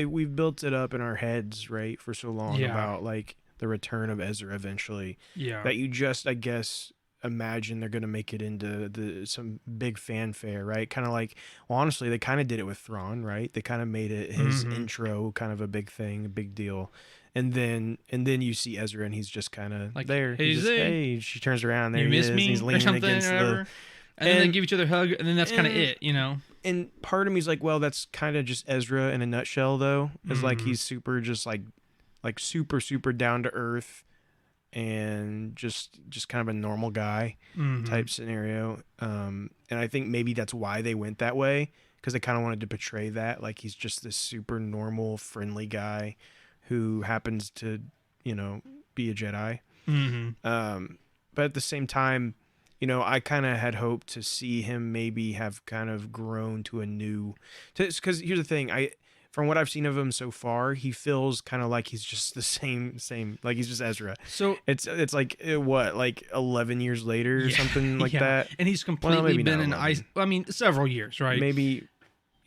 We've built it up in our heads, right, for so long about like the return of Ezra eventually. Yeah. That you just, I guess, imagine they're going to make it into some big fanfare, right? Kind of like, well, honestly, they kind of did it with Thrawn, right? They kind of made it his intro kind of a big thing, a big deal. And then you see Ezra, and he's just kind of like there. Hey, she turns around, there you he miss is. Me he's or leaning something against or whatever. And then they give each other a hug, and then that's kind of it, And part of me's like, well, that's kind of just Ezra in a nutshell, though. It's like he's super just like super, super down to earth, and just kind of a normal guy type scenario. And I think maybe that's why they went that way, because they kind of wanted to portray that, like he's just this super normal, friendly guy who happens to, be a Jedi. But at the same time, I kind of had hoped to see him maybe have kind of grown to a new... Because here's the thing, from what I've seen of him so far, he feels kind of like he's just the same, like he's just Ezra. So it's like, what, like 11 years later or something like that? And he's completely been in ice... several years, right? Maybe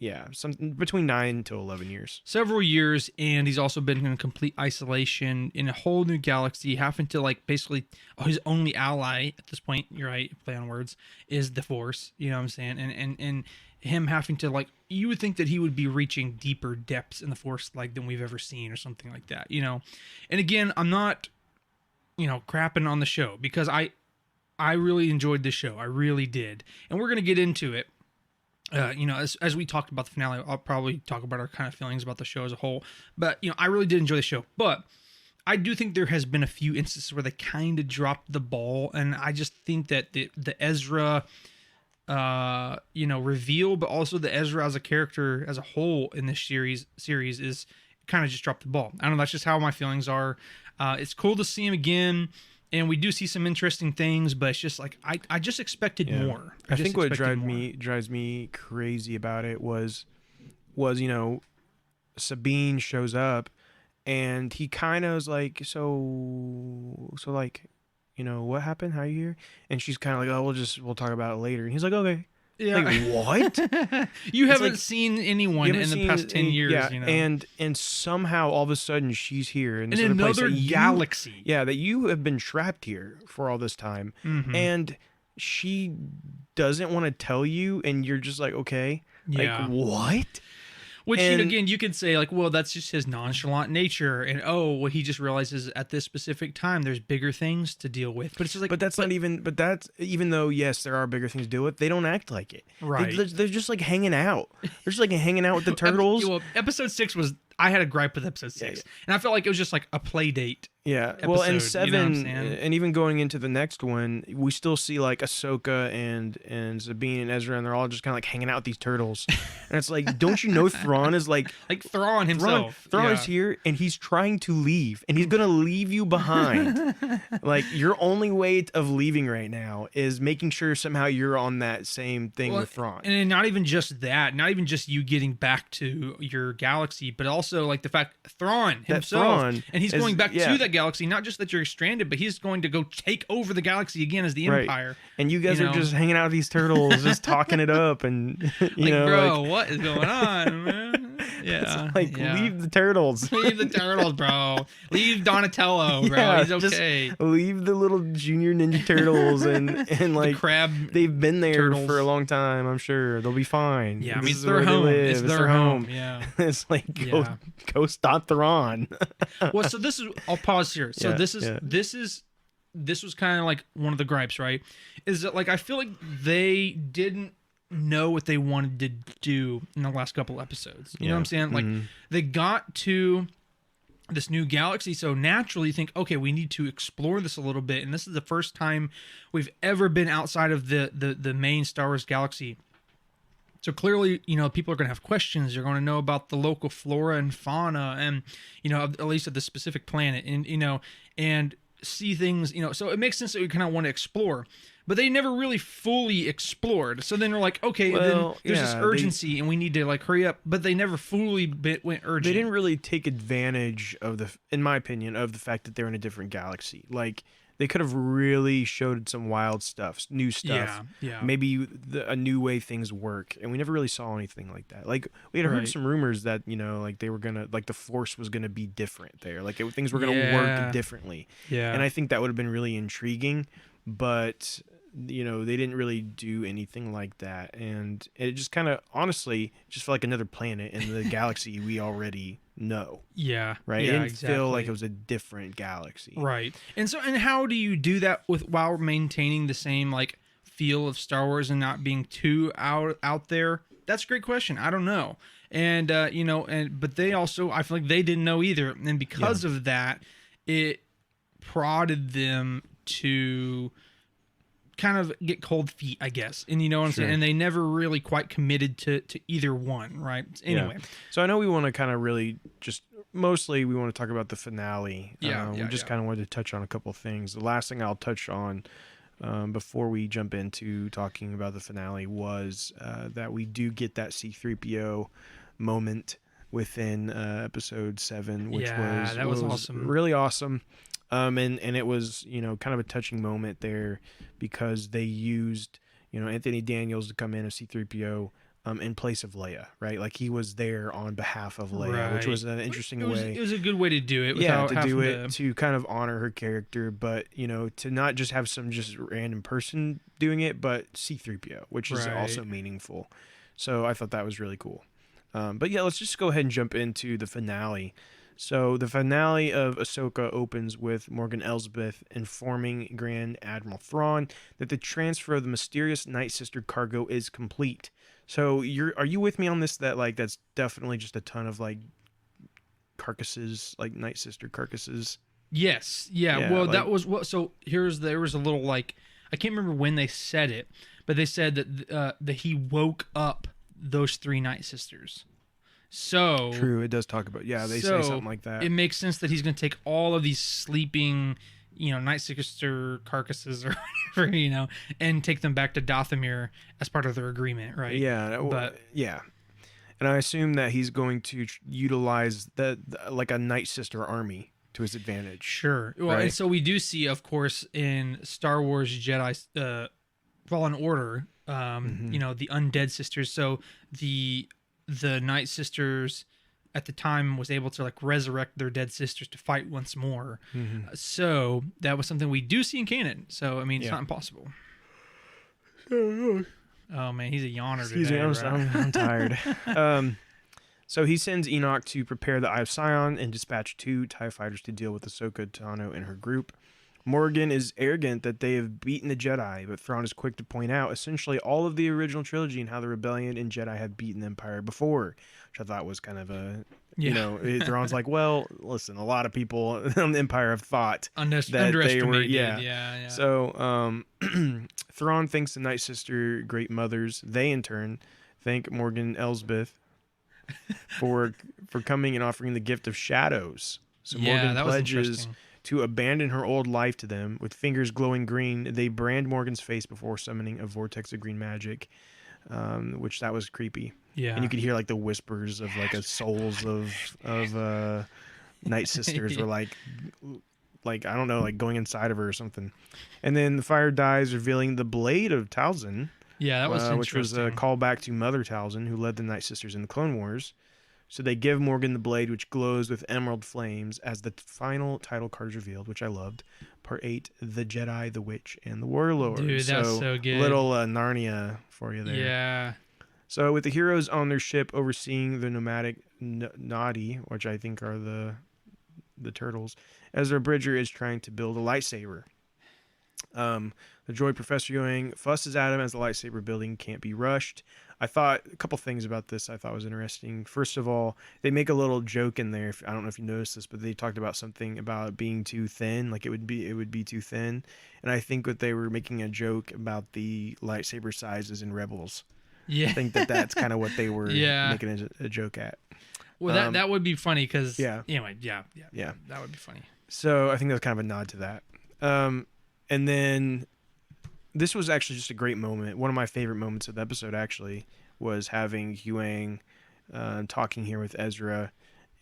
Yeah, some between 9 to 11 years. Several years, and he's also been in complete isolation in a whole new galaxy, having to like basically his only ally at this point. You're right, play on words, is the Force. You know what I'm saying? And him having to like, you would think that he would be reaching deeper depths in the Force like than we've ever seen or something like that. You know, and again, I'm not, crapping on the show because I really enjoyed the show. I really did, and we're gonna get into it. As we talked about the finale, I'll probably talk about our kind of feelings about the show as a whole. But, I really did enjoy the show. But I do think there has been a few instances where they kind of dropped the ball. And I just think that the Ezra, reveal, but also the Ezra as a character as a whole in this series is kind of just dropped the ball. I don't know. That's just how my feelings are. It's cool to see him again. And we do see some interesting things, but it's just like I just expected more. I think what drives me crazy about it was Sabine shows up, and he kind of was like, so like, what happened? How are you here? And she's kind of like, oh, we'll talk about it later. And he's like, okay. Yeah. Like, what? You haven't seen anyone in the past 10 years. Yeah, and somehow all of a sudden she's here in another galaxy. That you have been trapped here for all this time. Mm-hmm. And she doesn't want to tell you, and you're just like, okay. Yeah. Like, what? Which, again, you could say, like, well, that's just his nonchalant nature. And, he just realizes at this specific time there's bigger things to deal with. But it's just like... But even though, yes, there are bigger things to deal with, they don't act like it. Right. They're just, like, hanging out. They're just, like, hanging out with the turtles. Well, episode 6 was... I had a gripe with episode 6. Yeah. And I felt like it was just, like, a play date. Yeah, episode, well, and 7, and even going into the next one, we still see like Ahsoka and Sabine and Ezra, and they're all just kind of like hanging out with these turtles. And it's like, don't you know Thrawn is like Thrawn himself? Thrawn is here, and he's trying to leave, and he's gonna leave you behind. Like, your only way of leaving right now is making sure somehow you're on that same thing with Thrawn. And not even just that, not even just you getting back to your galaxy, but also like the fact Thrawn himself, and he's going back to that galaxy. Not just that you're stranded, but he's going to go take over the galaxy again as the Empire. And you guys are just hanging out with these turtles, just talking it up, and bro, what is going on, man? Yeah, leave the turtles. Leave the turtles, bro. Leave Donatello, bro. He's okay. Leave the little junior Ninja Turtles and like the crab. They've been there turtles. For a long time. I'm sure they'll be fine. Yeah, it's their home. It's their home. Yeah, it's like go stop Thrawn. Well, so this is. I'll pause here. So this was kind of like one of the gripes, right? Is that like I feel like they didn't know what they wanted to do in the last couple episodes. You know what I'm saying? Like they got to this new galaxy, so naturally you think, okay, we need to explore this a little bit, and this is the first time we've ever been outside of the main Star Wars galaxy. So clearly, people are going to have questions. They're going to know about the local flora and fauna, and at least of the specific planet, and and see things. So it makes sense that we kind of want to explore, but they never really fully explored. So then they're like, okay, then there's this urgency, and we need to like hurry up. But they never fully went urgent. They didn't really take advantage of in my opinion, of the fact that they're in a different galaxy. Like, they could have really showed some wild stuff, new stuff. Yeah. Maybe a new way things work, and we never really saw anything like that. Like, we had heard some rumors that like they were gonna, like, the Force was gonna be different there, like things were gonna work differently. Yeah, and I think that would have been really intriguing, but they didn't really do anything like that, and it just kind of honestly just felt like another planet in the galaxy we already know. Yeah. Right. It didn't feel like it was a different galaxy. Right. And how do you do that while maintaining the same like feel of Star Wars and not being too out there? That's a great question. I don't know. And but they also, I feel like they didn't know either, and because of that, it prodded them to kind of get cold feet, I guess. And you know what I'm saying? And they never really quite committed to either one, right? Anyway. So I know we want to kind of really mostly we want to talk about the finale. We just kind of wanted to touch on a couple of things. The last thing I'll touch on before we jump into talking about the finale was that we do get that C-3PO moment within episode 7, which was awesome. Really awesome. And it was, kind of a touching moment there because they used, Anthony Daniels to come in as C-3PO in place of Leia, right? Like he was there on behalf of Leia, which Right. was an interesting way. It was a good way to do it. Yeah, Without to do having it to kind of honor her character, but to not just have some just random person doing it, but C-3PO, which is also Right. meaningful. So I thought that was really cool. But yeah, let's just go ahead and jump into the finale. So the finale of Ahsoka opens with Morgan Elsbeth informing Grand Admiral Thrawn that the transfer of the mysterious Night Sister cargo is complete. So are you with me on this? That like that's definitely just a ton of like carcasses, like Night Sister carcasses. Yes. Yeah. Yeah, Well, like- that was what. So there was a little like I can't remember when they said it, but they said that he woke up those 3 Night Sisters. So True, it does talk about they say something like that. It makes sense that he's going to take all of these sleeping, Night Sister carcasses or whatever, and take them back to Dathomir as part of their agreement, right? Yeah, But yeah, and I assume that he's going to utilize like a Night Sister army to his advantage. sure. Well, Right. and so we do see, of course, in Star Wars Jedi Fallen Order, the undead sisters. So the Night Sisters at the time was able to like resurrect their dead sisters to fight once more. So that was something we do see in canon. So I mean, it's Yeah. not impossible. Oh man, he's a yawner Excuse today. me, right? I'm tired. So he sends Enoch to prepare the Eye of Sion and dispatch 2 TIE fighters to deal with Ahsoka Tano and her group. Morgan is arrogant that they have beaten the Jedi, but Thrawn is quick to point out essentially all of the original trilogy and how the Rebellion and Jedi have beaten the Empire before, which I thought was kind of a, Thrawn's like, well, listen, a lot of people on the Empire have thought that they Underestimated. were, Yeah. So Thrawn thanks the Night Sister Great Mothers. They, in turn, thank Morgan Elsbeth for coming and offering the gift of shadows. So Morgan that was pledges interesting. to abandon her old life to them. With fingers glowing green, they brand Morgan's face before summoning a vortex of green magic, which that was creepy. Yeah. And you could hear like the whispers of like a souls of Night Sisters were like I don't know, like going inside of her or something. And then the fire dies, revealing the blade of Talzin, Yeah, that was which was a interesting. callback to Mother Talzin, who led the Night Sisters in the Clone Wars. So they give Morgan the blade, which glows with emerald flames, as the final title card is revealed, which I loved. Part 8, The Jedi, the Witch, and the Warlord. Dude, that's so good. Little Narnia for you there. Yeah. So with the heroes on their ship overseeing the nomadic Nadi, which I think are the turtles, Ezra Bridger is trying to build a lightsaber. The droid Professor Ewing fusses at him as the lightsaber building can't be rushed. I thought a couple things about this I thought was interesting. First of all, they make a little joke in there. I don't know if you noticed this, but they talked about something about it being too thin, like it would be too thin. And I think that they were making a joke about the lightsaber sizes in Rebels. Yeah. I think that's kind of what they were Yeah. making a joke at. Well, that would be funny because Yeah. Anyway, yeah, Yeah. that would be funny. So I think that's kind of a nod to that. And then this was actually just a great moment. One of my favorite moments of the episode actually was having Huang talking here with Ezra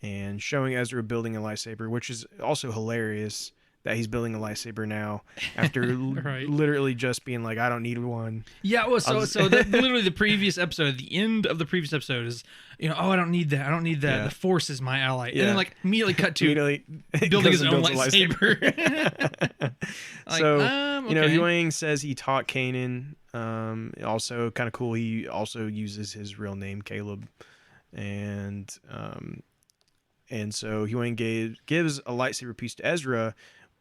and showing Ezra building a lightsaber, which is also hilarious that he's building a lightsaber now after Right. literally just being like, I don't need one. Yeah, well, I'll so just- literally the previous episode, the end of the previous episode is, oh, I don't need that. I don't need that. Yeah. The Force is my ally. And Yeah. then like immediately cut to Immediately building goes his and own builds a lightsaber. Like, So, okay. Huang says he taught Kanan. Also kind of cool. He also uses his real name, Caleb. And so Huang gives a lightsaber piece to Ezra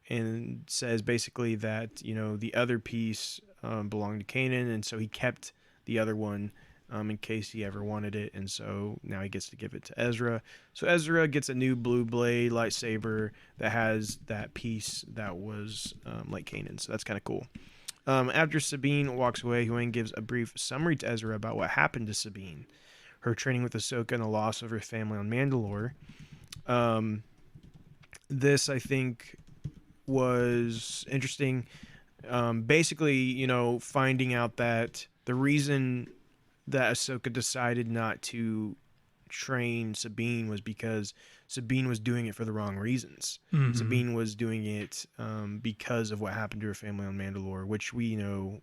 and says basically that, the other piece belonged to Kanan. And so he kept the other one in case he ever wanted it. And so now he gets to give it to Ezra. So Ezra gets a new blue blade lightsaber that has that piece that was like Kanan. So that's kind of cool. After Sabine walks away, Huang gives a brief summary to Ezra about what happened to Sabine, her training with Ahsoka, and the loss of her family on Mandalore. This, I think, was interesting. Basically, finding out that the reason that Ahsoka decided not to train Sabine was because Sabine was doing it for the wrong reasons. Mhm. Sabine was doing it because of what happened to her family on Mandalore, which we know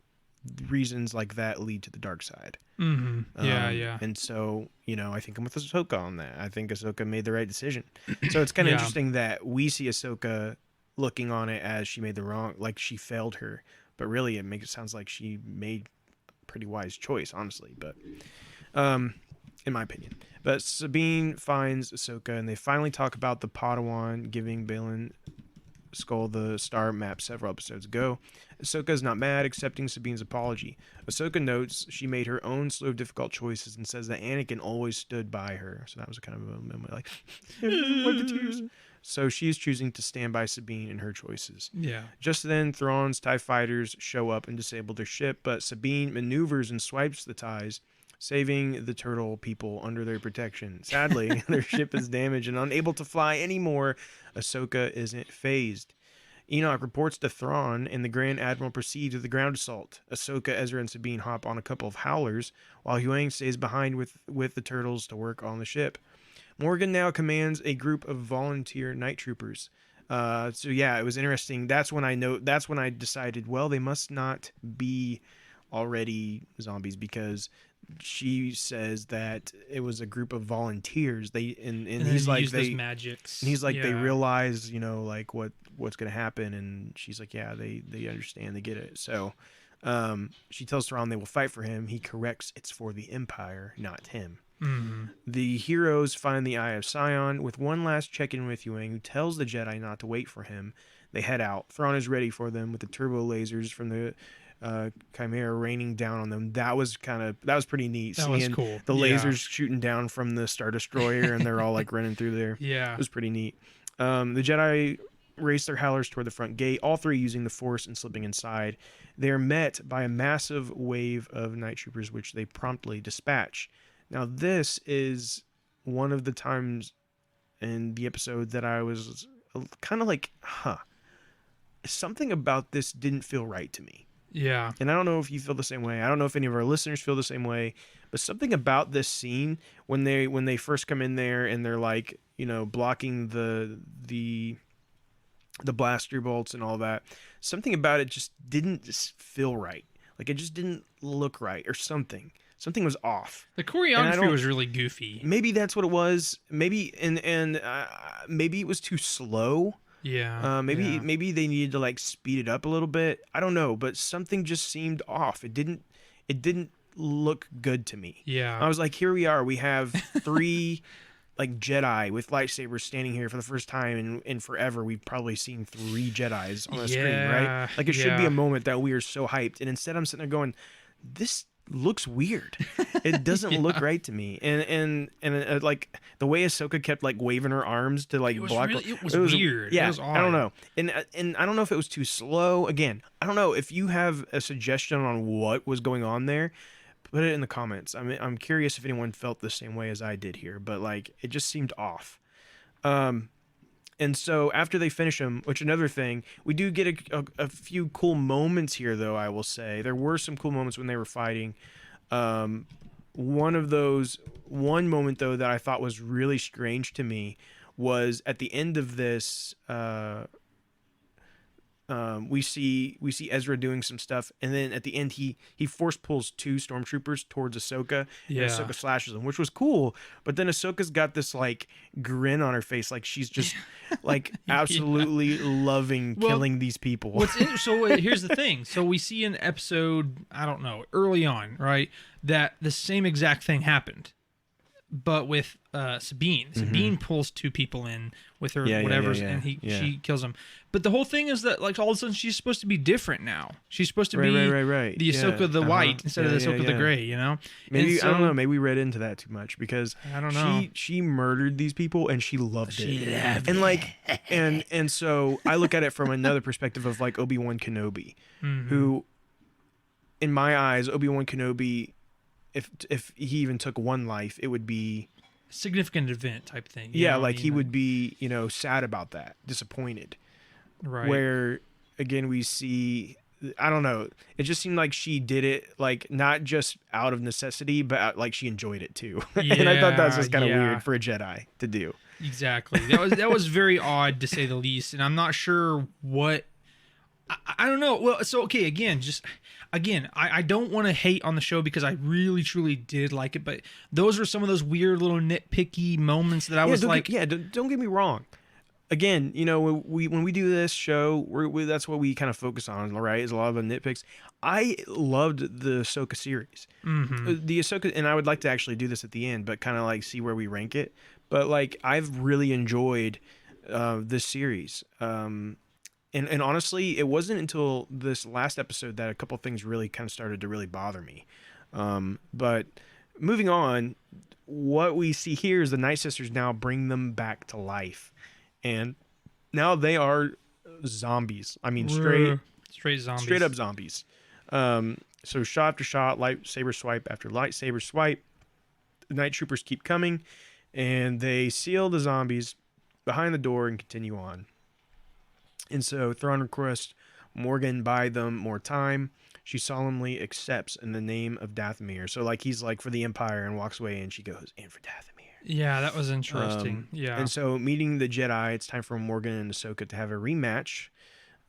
reasons like that lead to the dark side. Mm-hmm. Yeah. And so, I think I'm with Ahsoka on that. I think Ahsoka made the right decision. So it's kind of Yeah. interesting that we see Ahsoka looking on it as she made the wrong, like she failed her, but really it sounds like she made a pretty wise choice, honestly. But, in my opinion. But Sabine finds Ahsoka, and they finally talk about the Padawan giving Baylan Skull the star map several episodes ago. Ahsoka is not mad, accepting Sabine's apology. Ahsoka notes she made her own slew of difficult choices and says that Anakin always stood by her. So that was kind of a moment like, what the tears? So she is choosing to stand by Sabine in her choices. Yeah. Just then, Thrawn's TIE fighters show up and disable their ship, but Sabine maneuvers and swipes the TIEs, saving the turtle people under their protection. Sadly, their ship is damaged and unable to fly anymore. Ahsoka isn't phased. Enoch reports to Thrawn, and the Grand Admiral proceeds with the ground assault. Ahsoka, Ezra, and Sabine hop on a couple of howlers, while Huyang stays behind with the turtles to work on the ship. Morgan now commands a group of volunteer night troopers. So yeah, it was interesting. That's when I decided, well, they must not be already zombies, because she says that it was a group of volunteers. And he's like, those magics. And he's like, yeah. they realize, like what's going to happen. And she's like, yeah, they understand, they get it. So, she tells Thrawn they will fight for him. He corrects, it's for the Empire, not him. Mm-hmm. The heroes find the Eye of Sion with one last check-in with Huyang, who tells the Jedi not to wait for him. They head out. Thrawn is ready for them with the turbo lasers from the Chimera raining down on them. That was pretty neat. That was cool. The lasers shooting down from the Star Destroyer, and they're all like running through there. Yeah. It was pretty neat. The Jedi race their howlers toward the front gate, all three using the Force and slipping inside. They are met by a massive wave of night troopers, which they promptly dispatch. Now, this is one of the times in the episode that I was kind of like, something about this didn't feel right to me. Yeah. And I don't know if you feel the same way. I don't know if any of our listeners feel the same way, but something about this scene when they first come in there and they're like, blocking the blaster bolts and all that, something about it just didn't feel right. Like it just didn't look right or something. Something was off. The choreography was really goofy. Maybe that's what it was. Maybe maybe it was too slow. Yeah. Maybe they needed to like speed it up a little bit. I don't know, but something just seemed off. It didn't look good to me. Yeah. I was like, here we are. We have three like Jedi with lightsabers standing here for the first time in forever. We've probably seen three Jedis on the screen, right? Like it should be a moment that we are so hyped. And instead I'm sitting there going, this looks weird. It doesn't look right to me. And like the way Ahsoka kept like waving her arms to like block. It was weird. Yeah, it was odd. I don't know. And I don't know if it was too slow. Again, I don't know. If you have a suggestion on what was going on there, put it in the comments. I'm curious if anyone felt the same way as I did here, but like it just seemed off. And so after they finish them, which another thing, we do get a few cool moments here, though, I will say. There were some cool moments when they were fighting. One moment, though, that I thought was really strange to me was at the end of this, we see Ezra doing some stuff, and then at the end he force pulls two stormtroopers towards Ahsoka, and Ahsoka slashes them, which was cool. But then Ahsoka's got this like grin on her face, like she's just like absolutely loving killing these people. So here's the thing. So we see in episode, I don't know, early on, right, that the same exact thing happened, but with Sabine. Sabine pulls two people in with her and she kills them. But the whole thing is that like all of a sudden she's supposed to be different now. She's supposed to be the Ahsoka the white instead of the Ahsoka the gray, Maybe so, I don't know. Maybe we read into that too much because I don't know. She murdered these people and she loved it. And like and so I look at it from another perspective of like Obi-Wan Kenobi, who, in my eyes, Obi-Wan Kenobi, if he even took one life, it would be significant event type thing. Yeah, like he would be, sad about that, disappointed. Right. Where again we see, I don't know, it just seemed like she did it like not just out of necessity, but like she enjoyed it too. And I thought that was just kind of weird for a Jedi to do. Exactly. That was very odd to say the least, and I'm not sure what I don't know. Well, so okay, I don't want to hate on the show because I really truly did like it, but those were some of those weird little nitpicky moments that I was like, don't get me wrong. Again, when we do this show, that's what we kind of focus on, right? Is a lot of the nitpicks. I loved the Ahsoka series, the Ahsoka, and I would like to actually do this at the end, but kind of like see where we rank it. But like, I've really enjoyed this series. And honestly, it wasn't until this last episode that a couple things really kind of started to really bother me. But moving on, what we see here is the Night Sisters now bring them back to life. And now they are zombies. I mean, straight zombies. Straight up zombies. So shot after shot, lightsaber swipe after lightsaber swipe. The Night Troopers keep coming, and they seal the zombies behind the door and continue on. And so Thrawn requests Morgan buy them more time. She solemnly accepts in the name of Dathomir. So like he's like for the Empire and walks away, and she goes, "And for Dathomir." Yeah, that was interesting. Yeah. And so meeting the Jedi, it's time for Morgan and Ahsoka to have a rematch.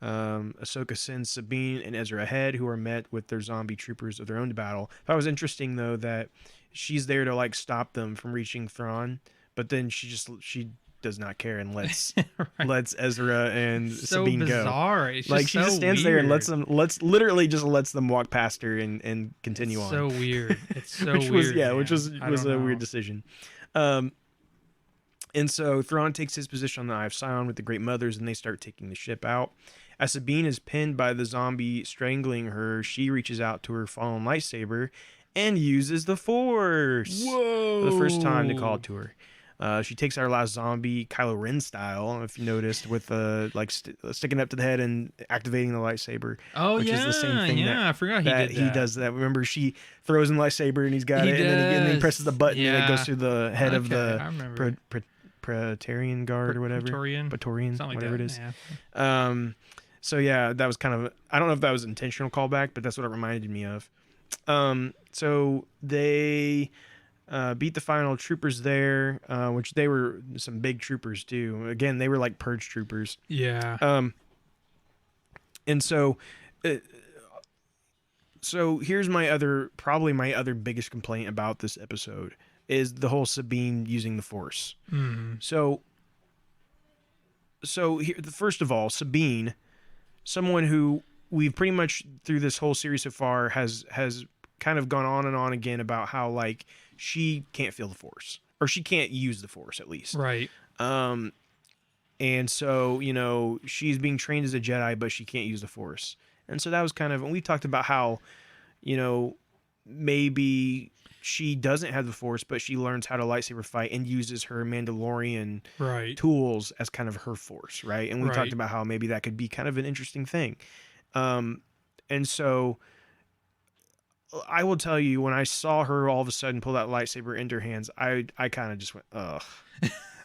Ahsoka sends Sabine and Ezra ahead, who are met with their zombie troopers of their own to battle. That was interesting though, that she's there to like stop them from reaching Thrawn, but then she does not care and lets Right. lets Ezra and So Sabine bizarre. go. It's Like just she so just stands there and weird. literally just lets them walk past her and continue It's on. so weird. It's so which weird. was man. I was don't a know. weird decision. And so Thrawn takes his position on the Eye of Sion with the Great Mothers, and they start taking the ship out. As Sabine is pinned by the zombie strangling her, she reaches out to her fallen lightsaber and uses the Force. Whoa! For the first time to call it to her. She takes our last zombie, Kylo Ren style, if you noticed, with sticking up to the head and activating the lightsaber. Oh which yeah, is the same thing I forgot he that did that. he does that. Remember, she throws in the lightsaber and he's got it, and then he does. presses the button and it Yeah. goes through the head of Okay, I the remember. Praetorian Guard or whatever. Praetorian, Praetorian, something like whatever that. it is. Yeah. So yeah, that was kind of, I don't know if that was an intentional callback, but that's what it reminded me of. So they beat the final troopers there, which they were some big troopers too. Again, they were like purge troopers. Yeah. And so here's my other biggest complaint about this episode is the whole Sabine using the Force. Mm-hmm. So here, first of all, Sabine, someone who we've pretty much through this whole series so far has kind of gone on and on again about how like she can't feel the Force, or she can't use the Force at least. Right. And so, she's being trained as a Jedi, but she can't use the Force. And so that was kind of, and we talked about how, maybe she doesn't have the Force, but she learns how to lightsaber fight and uses her Mandalorian Right. tools as kind of her Force, right? And we Right. talked about how maybe that could be kind of an interesting thing. And so I will tell you, when I saw her all of a sudden pull that lightsaber into her hands, I kind of just went, ugh.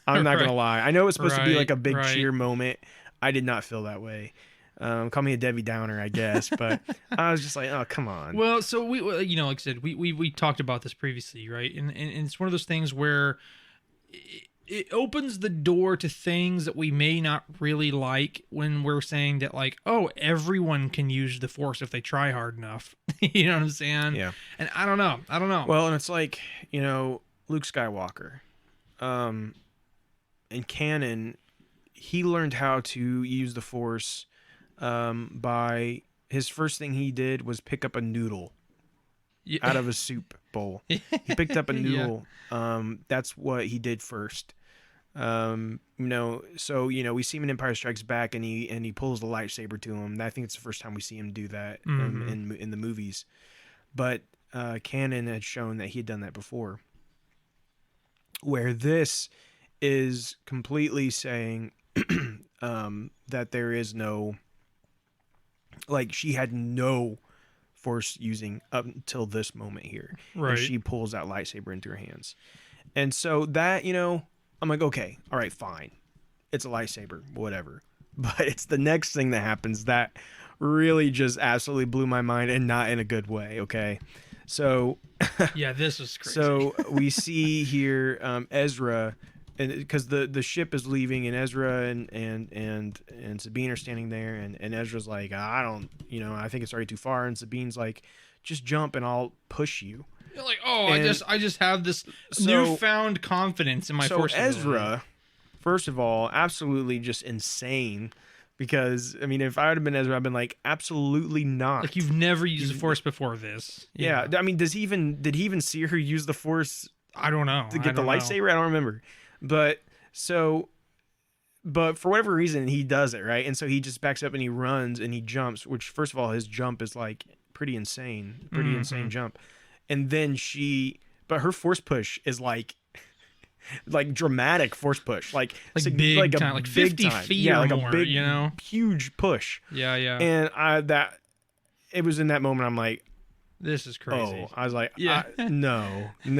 I'm not going to lie. I know it was supposed to be like a big cheer moment. I did not feel that way. Call me a Debbie Downer, I guess, but I was just like, oh, come on. Well, so we, like I said, we talked about this previously, right? And it's one of those things where it opens the door to things that we may not really like when we're saying that, like, oh, everyone can use the Force if they try hard enough. You know what I'm saying? Yeah. And I don't know. Well, and it's like, Luke Skywalker, in canon, he learned how to use the Force by his first thing he did was pick up a noodle out of a soup bowl. He picked up a noodle. That's what he did first. So we see him in Empire Strikes Back, and he pulls the lightsaber to him. I think it's the first time we see him do that in the movies. But canon had shown that he had done that before. Where this is completely saying that there is no, like, she had no Force using up until this moment here. Right. And she pulls that lightsaber into her hands. And so that, I'm like, okay, all right, fine. It's a lightsaber, whatever. But it's the next thing that happens that really just absolutely blew my mind, and not in a good way, okay? So Yeah, this was crazy. so we see here Ezra and because the ship is leaving, and Ezra and Sabine are standing there, and Ezra's like, I don't, I think it's already too far, and Sabine's like, just jump and I'll push you. You're like, oh, And I just have this newfound confidence in my force ability. Ezra, first of all, absolutely just insane. Because, I mean, if I would have been Ezra, I'd been like, absolutely not. Like, you've never used the Force before this. Yeah. I mean, did he even see her use the Force? I don't know. To get the lightsaber? I don't remember. But for whatever reason, he does it, right? And so he just backs up and he runs and he jumps, which, first of all, his jump is like pretty insane. Insane jump. And then but her Force push is like dramatic Force push, like big time, like 50 feet or more, a big, huge push. Yeah. And it was in that moment I'm like, this is crazy. Oh, I was like, yeah, no. I'm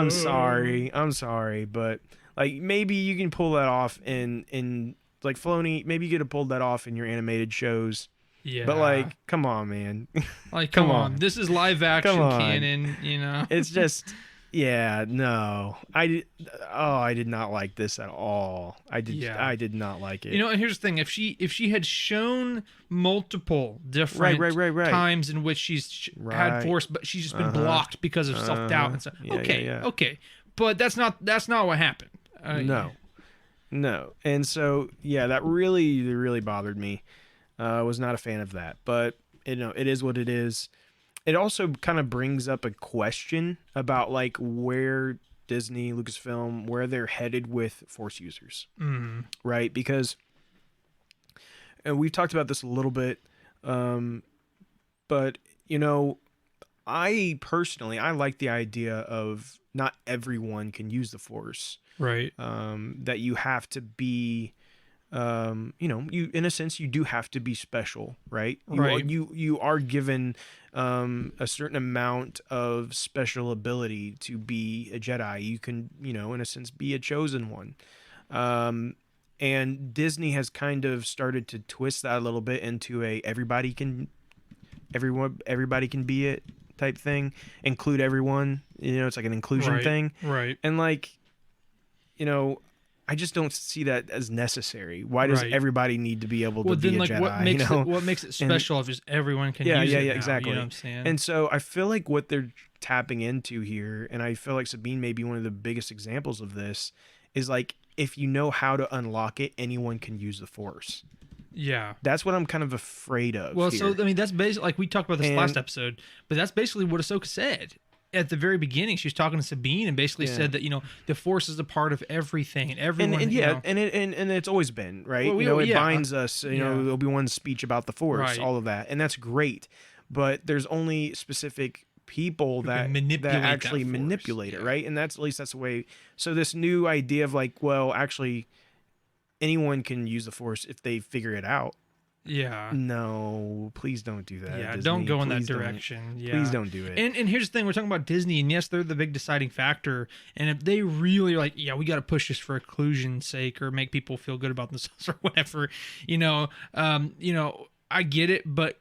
sorry, but like maybe you can pull that off in like Filoni. Maybe you could have pulled that off in your animated shows. Yeah, but like, come on, man. Like, come on. This is live action canon. It's just. Yeah, no. I did not like this at all. I did not like it. And here's the thing, if she had shown multiple different times in which she's had Force, but she's just been blocked because of self-doubt and stuff. Okay. But that's not what happened. No. And so, yeah, that really bothered me. I was not a fan of that. But it is what it is. It also kind of brings up a question about like where Disney, Lucasfilm, where they're headed with Force users, right? Because, and we've talked about this a little bit, but I personally like the idea of not everyone can use the Force, right? That you have to be. You in a sense you do have to be special, right? You are given a certain amount of special ability to be a Jedi. You can, in a sense, be a chosen one. And Disney has kind of started to twist that a little bit into everybody can be it type thing. Include everyone. It's like an inclusion thing. Right. And like, I just don't see that as necessary. Why does everybody need to be able to be a Jedi? What makes it special if just everyone can use it now, exactly. You know what I'm saying? And so I feel like what they're tapping into here, and I feel like Sabine may be one of the biggest examples of this, is like, if you know how to unlock it, anyone can use the Force. Yeah. That's what I'm kind of afraid of. Well, here. So, I mean, that's basically, like we talked about this last episode, but that's basically what Ahsoka said. At the very beginning, she was talking to Sabine and basically said that the Force is a part of everything and everyone. And it's always been right. It binds us. Obi-Wan's speech about the Force, all of that, and that's great. But there's only specific people that actually manipulate it, right? And that's the way. So this new idea of like, well, actually, anyone can use the Force if they figure it out. Yeah. No, please don't do that. Yeah, Disney. don't go in that direction. Yeah. Please don't do it. And here's the thing, we're talking about Disney, and yes, they're the big deciding factor. And if they really are like, yeah, we got to push this for inclusion's sake or make people feel good about themselves or whatever, I get it, but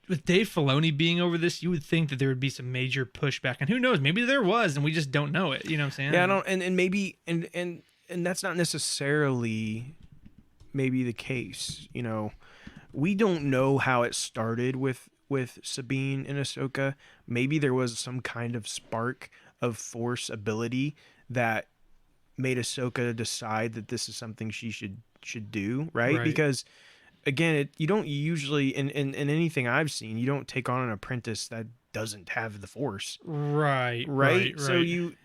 with Dave Filoni being over this, you would think that there would be some major pushback, and who knows, maybe there was, and we just don't know it. You know what I'm saying? Yeah, I don't, and maybe, and that's not necessarily maybe the case. We don't know how it started with Sabine and Ahsoka. Maybe there was some kind of spark of Force ability that made Ahsoka decide that this is something she should do, right? Because again, you don't usually in anything I've seen, you don't take on an apprentice that doesn't have the Force. Right.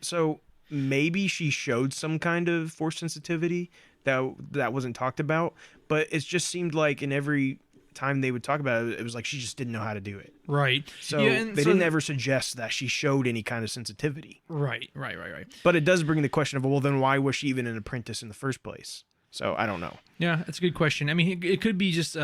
So maybe she showed some kind of Force sensitivity that wasn't talked about, but it just seemed like in every time they would talk about it, it was like she just didn't know how to do it. Right. So they didn't ever suggest that she showed any kind of sensitivity. Right. But it does bring the question of, well, then why was she even an apprentice in the first place? So I don't know. Yeah, that's a good question. I mean, it could be just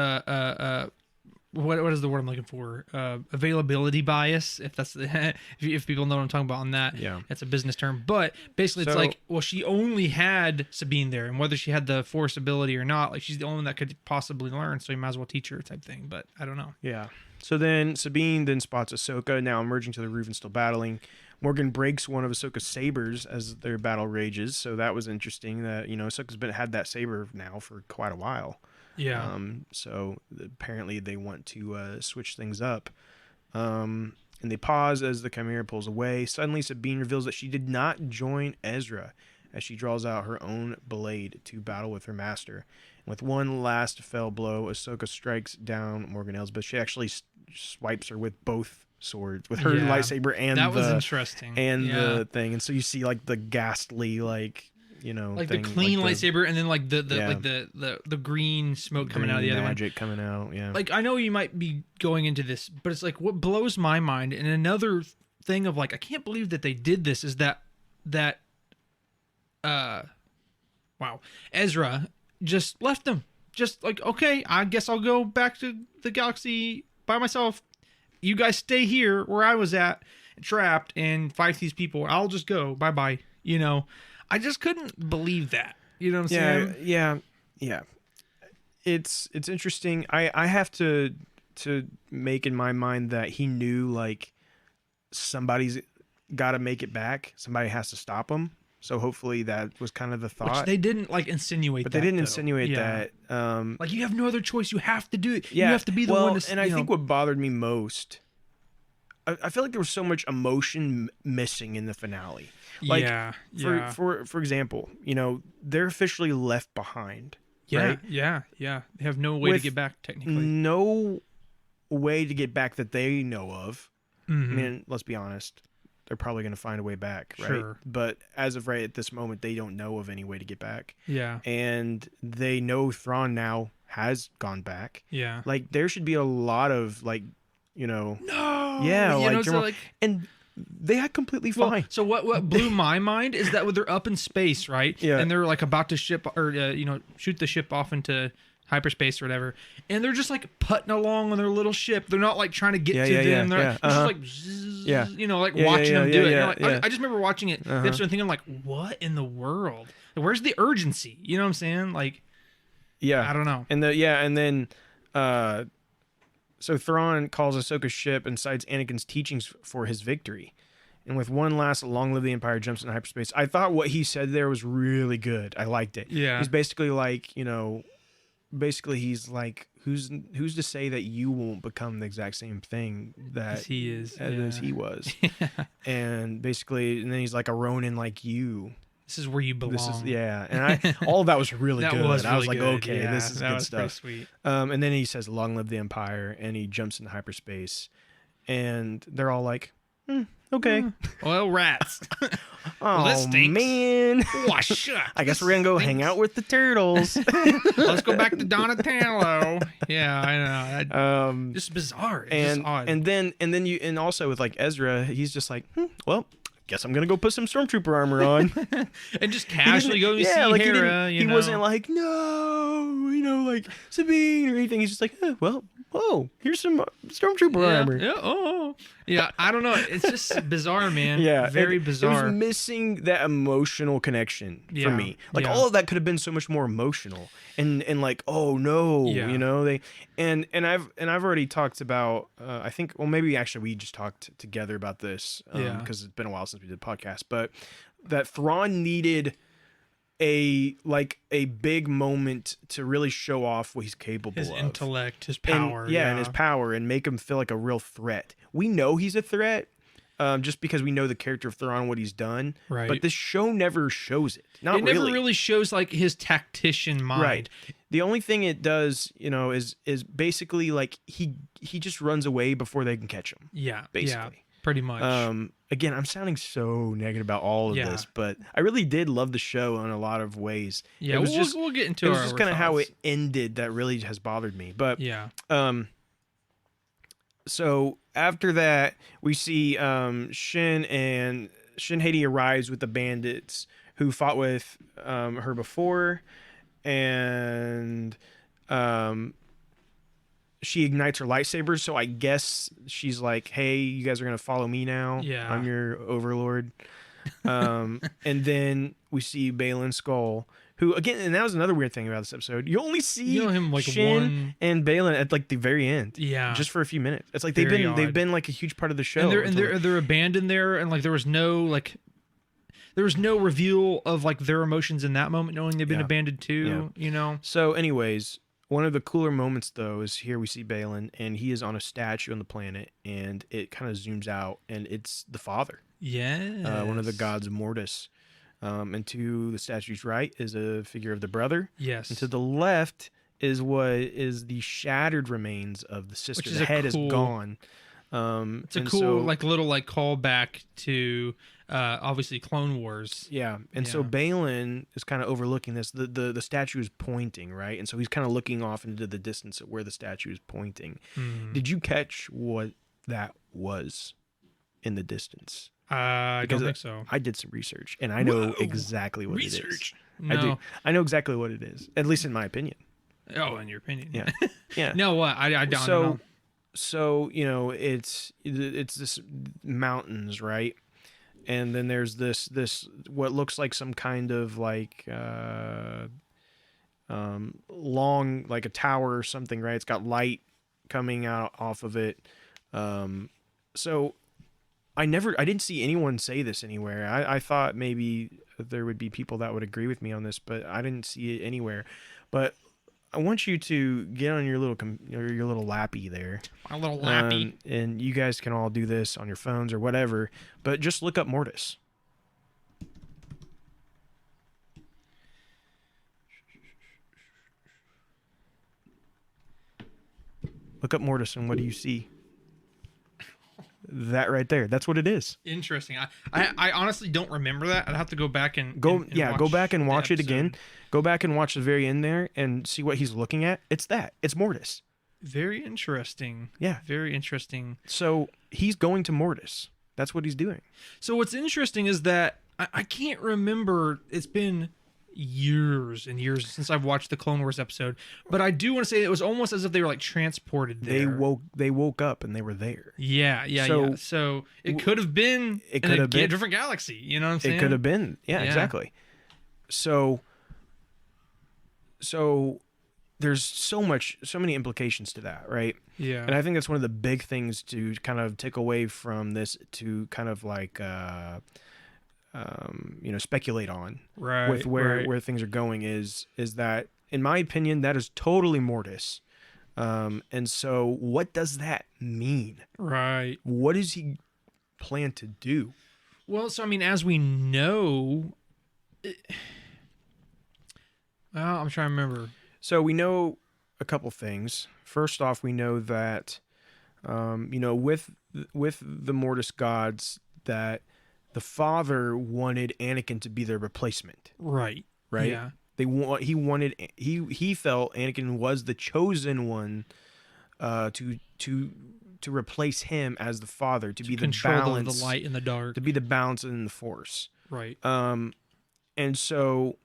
what is the word I'm looking for? Availability bias, if that's if people know what I'm talking about on that. Yeah, that's a business term. But basically, it's like, well, she only had Sabine there, and whether she had the Force ability or not, like she's the only one that could possibly learn, so you might as well teach her type thing. But I don't know. Yeah. So then Sabine then spots Ahsoka now emerging to the roof and still battling. Morgan breaks one of Ahsoka's sabers as their battle rages, so that was interesting. That Ahsoka's had that saber now for quite a while. Yeah. So apparently they want to switch things up. And they pause as the Chimera pulls away. Suddenly, Sabine reveals that she did not join Ezra as she draws out her own blade to battle with her master. And with one last fell blow, Ahsoka strikes down Morgan Elsbeth. She actually swipes her with both swords, with her lightsaber and that was interesting. And the thing. And so you see like the ghastly like the thing, clean like lightsaber, and then like the green smoke coming out of the other one. Magic coming out, yeah. Like, I know you might be going into this, but it's like what blows my mind, and another thing of like, I can't believe that they did this, is that Ezra just left them. Just like, okay, I guess I'll go back to the galaxy by myself. You guys stay here where I was at, trapped, and fight these people. I'll just go. Bye-bye. I just couldn't believe that. You know what I'm saying? Yeah. It's interesting. I have to make in my mind that he knew like somebody's got to make it back. Somebody has to stop him. So hopefully that was kind of the thought. Which they didn't like insinuate. But they didn't insinuate that. Like, you have no other choice. You have to do it. Yeah. You have to be the one to. And I think what bothered me most, I feel like there was so much emotion missing in the finale. Like, for example, they're officially left behind. Yeah, right? yeah. They have no way to get back, technically. No way to get back that they know of. Mm-hmm. I mean, let's be honest. They're probably going to find a way back, right? Sure. But as of right at this moment, they don't know of any way to get back. Yeah. And they know Thrawn now has gone back. Yeah. Like, there should be a lot of, like, No! Yeah, and they had completely fine. Well, so what blew my mind is that when they're up in space, right? Yeah. And they're like about to ship or shoot the ship off into hyperspace or whatever, and they're just like putting along on their little ship. They're not like trying to get to them. They're just like zzz, watching them do it. I just remember watching it the episode and thinking like, what in the world? Where's the urgency? You know what I'm saying? Like, I don't know. And then so Thrawn calls Ahsoka's ship and cites Anakin's teachings for his victory. And with one last "Long live the Empire" jumps into hyperspace. I thought what he said there was really good. I liked it. Yeah. He's basically like, he's like, who's to say that you won't become the exact same thing that as he is, as he was. And basically, and then he's like a Ronin like you. This is where you belong. And all of that was really good. I was like, good. okay, this is good stuff. Sweet. And then he says, "Long live the Empire," and he jumps into hyperspace, and they're all like, okay. Well, rats. Oh, this stinks. Man. I guess we're gonna go hang out with the turtles. Let's go back to Donatello. Yeah, I know. Just bizarre. It's just odd. And also with like Ezra, he's just like, well, guess I'm gonna go put some stormtrooper armor on, and just casually go see Hera. He wasn't like, no, like Sabine or anything. He's just like, whoa, here's some stormtrooper armor. Yeah. I don't know. It's just bizarre, man. Yeah, very bizarre. It was missing that emotional connection for me. Like all of that could have been so much more emotional, and like, oh no, and I've already talked about. I think, well, maybe actually we just talked together about this because it's been a while since we did the podcast, but that Thrawn needed a big moment to really show off what he's capable of. His intellect, his power. And his power, and make him feel like a real threat. We know he's a threat just because we know the character of Thrawn, what he's done. Right. But this show never shows it. It never really shows like his tactician mind. Right. The only thing it does, is basically like he just runs away before they can catch him. Yeah. Basically. Yeah, pretty much. Again, I'm sounding so negative about all of this, but I really did love the show in a lot of ways. Yeah, we'll get into it. It was just kind of how it ended that really has bothered me. But so after that, we see Shin Hati arrives with the bandits who fought with her before, and she ignites her lightsaber, so I guess she's like, hey, you guys are gonna follow me now. Yeah, I'm your overlord. And then we see Baylan Skoll, who again, and that was another weird thing about this episode. You only see him like Shin and Balin at like the very end. Yeah. Just for a few minutes. It's like Very they've odd. been like a huge part of the show. And they're abandoned there, and like there was no reveal of like their emotions in that moment, knowing they've been abandoned too. So, anyways, one of the cooler moments though is here we see Balin, and he is on a statue on the planet, and it kind of zooms out, and it's the father. Yeah. One of the gods of Mortis. And to the statue's right is a figure of the brother. Yes. And to the left is what is the shattered remains of the sister. Which is the head cool, is gone. It's a cool little callback to obviously Clone Wars. Yeah. And so Balin is kind of overlooking this. The statue is pointing, right? And so he's kind of looking off into the distance at where the statue is pointing. Did you catch what that was in the distance? I don't think so. I did some research, and I know exactly what it is. No. I do. I know exactly what it is, at least in my opinion. Oh, in your opinion. Yeah. Yeah. No, what? I don't know. So it's this mountains, right? And then there's this what looks like some kind of like long, like a tower or something, right? It's got light coming out off of it. So I didn't see anyone say this anywhere. I thought maybe there would be people that would agree with me on this, but I didn't see it anywhere. But I want you to get on your little lappy there. My little lappy. And you guys can all do this on your phones or whatever, but just look up Mortis. Look up Mortis, and what do you see? That right there. That's what it is. Interesting. I honestly don't remember that. I'd have to go back and go watch back and watch it again. episode. Go back and watch the very end there and see what he's looking at. It's Mortis. Very interesting. Yeah. Very interesting. So he's going to Mortis. That's what he's doing. So what's interesting is that I can't remember. It's been years and years since I've watched the Clone Wars episode, but I do want to say it was almost as if they were like transported there. They woke up and they were there. Yeah. So it could have been a different galaxy. You know what I'm saying? It could have been. Yeah, exactly. So there's so many implications to that, right? Yeah. And I think that's one of the big things to kind of take away from this, to kind of like speculate on, right, with where things are going is that, in my opinion, that is totally Mortis. And so what does that mean? Right. What does he plan to do? Well, so I mean, as we know, I'm trying to remember. So we know a couple things. First off, we know that, with the Mortis gods, that the father wanted Anakin to be their replacement. Right. Right. Yeah. He felt Anakin was the chosen one, to replace him as the father, to be the balance, the light and the dark, to be the balance in the Force. Right. And so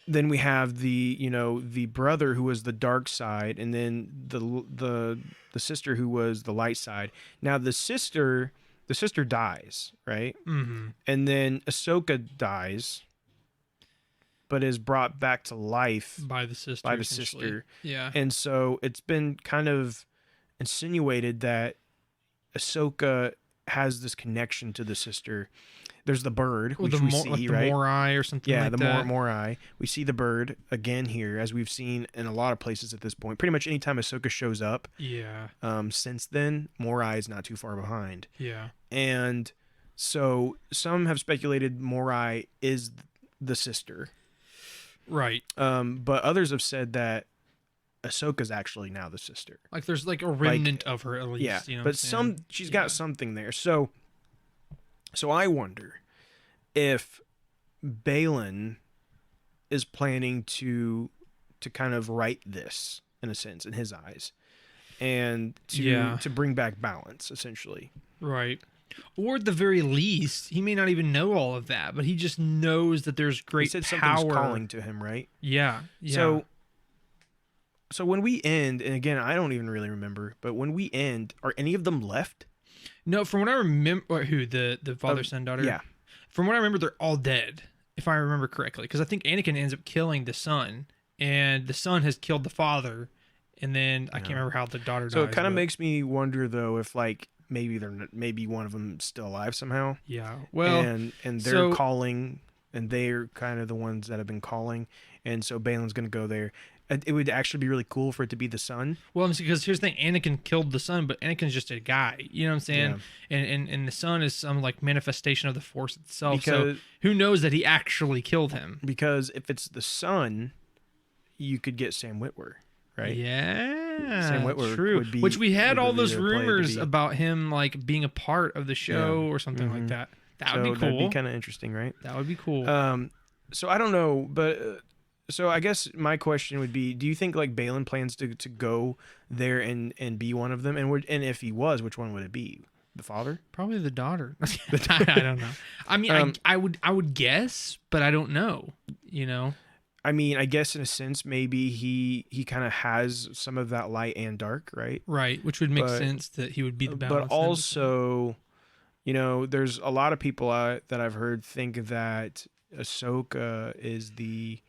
then we have the brother who was the dark side, and then the sister who was the light side. Now the sister dies, right? Mm-hmm. And then Ahsoka dies, but is brought back to life by the sister. Yeah. And so it's been kind of insinuated that Ahsoka has this connection to the sister. There's the bird, which we see, like right? The Morai or something like that. Yeah, the Morai. We see the bird again here, as we've seen in a lot of places at this point. Pretty much anytime Ahsoka shows up, since then, Morai is not too far behind. Yeah. And so some have speculated Morai is the sister. Right. But others have said that Ahsoka's actually now the sister. Like there's like a remnant of her at least. Yeah, you know but she's got something there. So I wonder if Balin is planning to kind of right this, in a sense, in his eyes, and to bring back balance, essentially. Right. Or at the very least, he may not even know all of that, but he just knows that there's great he said power. Something's calling to him, right? Yeah. Yeah. So when we end, and again, I don't even really remember, but when we end, are any of them left? No, from what I remember, who the father, son, daughter? Yeah. from what I remember, they're all dead, if I remember correctly. Because I think Anakin ends up killing the son, and the son has killed the father, and then I can't remember how the daughter dies. So it kind of makes me wonder, though, if like maybe one of them still alive somehow. Yeah. Well, and they're calling, and they're kind of the ones that have been calling, and so Balin's going to go there. It would actually be really cool for it to be the son. Well, because here's the thing: Anakin killed the son, but Anakin's just a guy. You know what I'm saying? Yeah. And the son is some like manifestation of the Force itself. Because, so who knows that he actually killed him? Because if it's the son, you could get Sam Witwer, right? Yeah, Sam Witwer true. would be, which we had all those rumors be about him like being a part of the show or something like that. That would be cool. That'd be kind of interesting, right? That would be cool. So I don't know, but. So I guess my question would be: do you think like Balin plans to go there and be one of them? And if he was, which one would it be? The father? Probably the daughter. I don't know. I mean, I would guess, but I don't know. You know. I mean, I guess in a sense, maybe he kind of has some of that light and dark, right? Right, which would make sense that he would be the balance. But also, you know, there's a lot of people that I've heard think that Ahsoka is the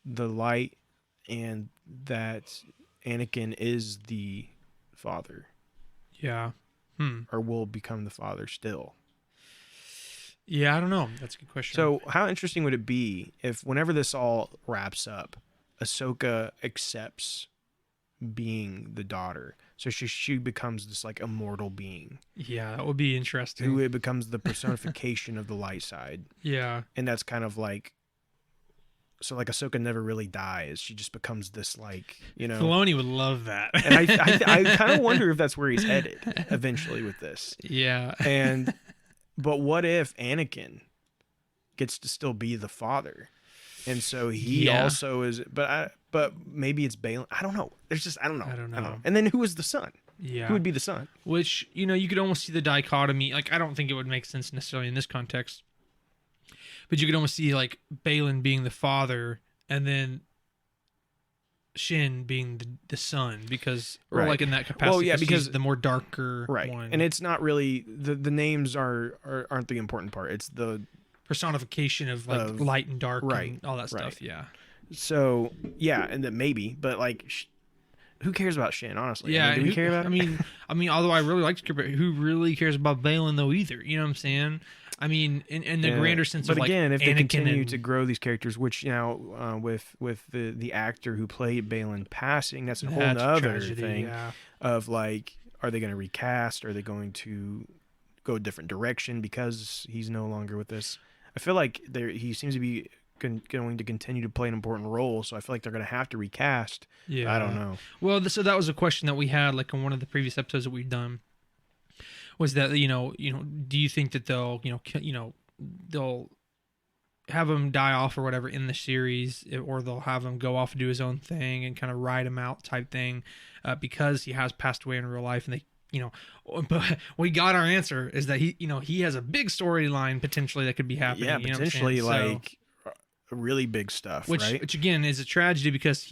light, and that Anakin is the father. Yeah. Or will become the father still. Yeah, I don't know. That's a good question. So how interesting would it be if whenever this all wraps up, Ahsoka accepts being the daughter. So she becomes this like immortal being. Yeah, that would be interesting. Who it becomes the personification of the light side. Yeah. And that's kind of like, so like Ahsoka never really dies. She just becomes this like, you know. Filoni would love that. And I kind of wonder if that's where he's headed eventually with this. Yeah. But what if Anakin gets to still be the father? And so he also is, but maybe it's Balin. I don't know. I don't know. And then who is the son? Yeah. Who would be the son? Which, you know, you could almost see the dichotomy. Like, I don't think it would make sense necessarily in this context. But you could almost see like Balin being the father and then Shin being the son, because or like in that capacity. Well, yeah, because she's the more darker one. And it's not really the names aren't the important part. It's the personification of like light and dark and all that stuff. Yeah. So yeah, and then maybe, but like, who cares about Shin? Honestly, yeah. Do we care about? I mean, although I really like to care about, who really cares about Balin though either? You know what I'm saying? I mean, in the grander sense of like, again, if Anakin they continue to grow these characters, which with the actor who played Balin passing, that's a whole other thing. Yeah. Of like, are they going to recast? Are they going to go a different direction because he's no longer with us? I feel like he seems to be going to continue to play an important role, so I feel like they're going to have to recast. Yeah, I don't know. Well, so that was a question that we had like on one of the previous episodes that we've done. Was that you know, do you think that they'll they'll have him die off or whatever in the series, or they'll have him go off and do his own thing and kind of ride him out type thing, because he has passed away in real life, and they but we got our answer is that he has a big storyline potentially that could be happening. Yeah, potentially like really big stuff, right? Which again is a tragedy, because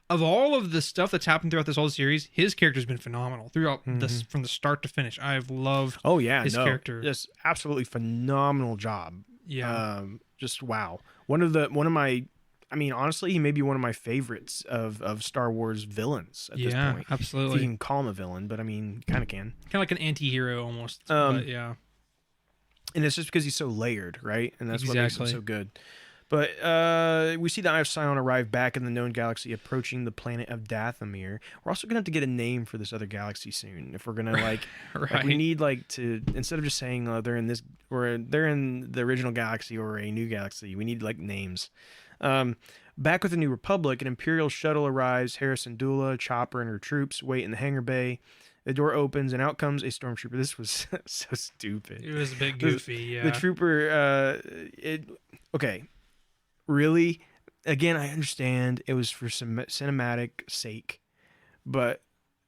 of all of the stuff that's happened throughout this whole series, his character's been phenomenal throughout this from the start to finish. I've loved his character. Just absolutely phenomenal job. Yeah. Just wow. One of my, I mean, honestly, he may be one of my favorites of Star Wars villains at this point. Yeah, absolutely. If you can call him a villain, but I mean, kind of can. Kind of like an anti-hero almost. But yeah. And it's just because he's so layered, right? And that's what makes him so good. But we see the Eye of Sion arrive back in the known galaxy, approaching the planet of Dathomir. We're also gonna have to get a name for this other galaxy soon if we're gonna like, like we need like to, instead of just saying they're in this or they're in the original galaxy or a new galaxy, we need like names. Back with the New Republic, an Imperial shuttle arrives. Harrison Dula, Chopper, and her troops wait in the hangar bay. The door opens, and out comes a stormtrooper. This was so stupid. It was a bit goofy, yeah. The trooper, okay. Really? Again, I understand it was for some cinematic sake, but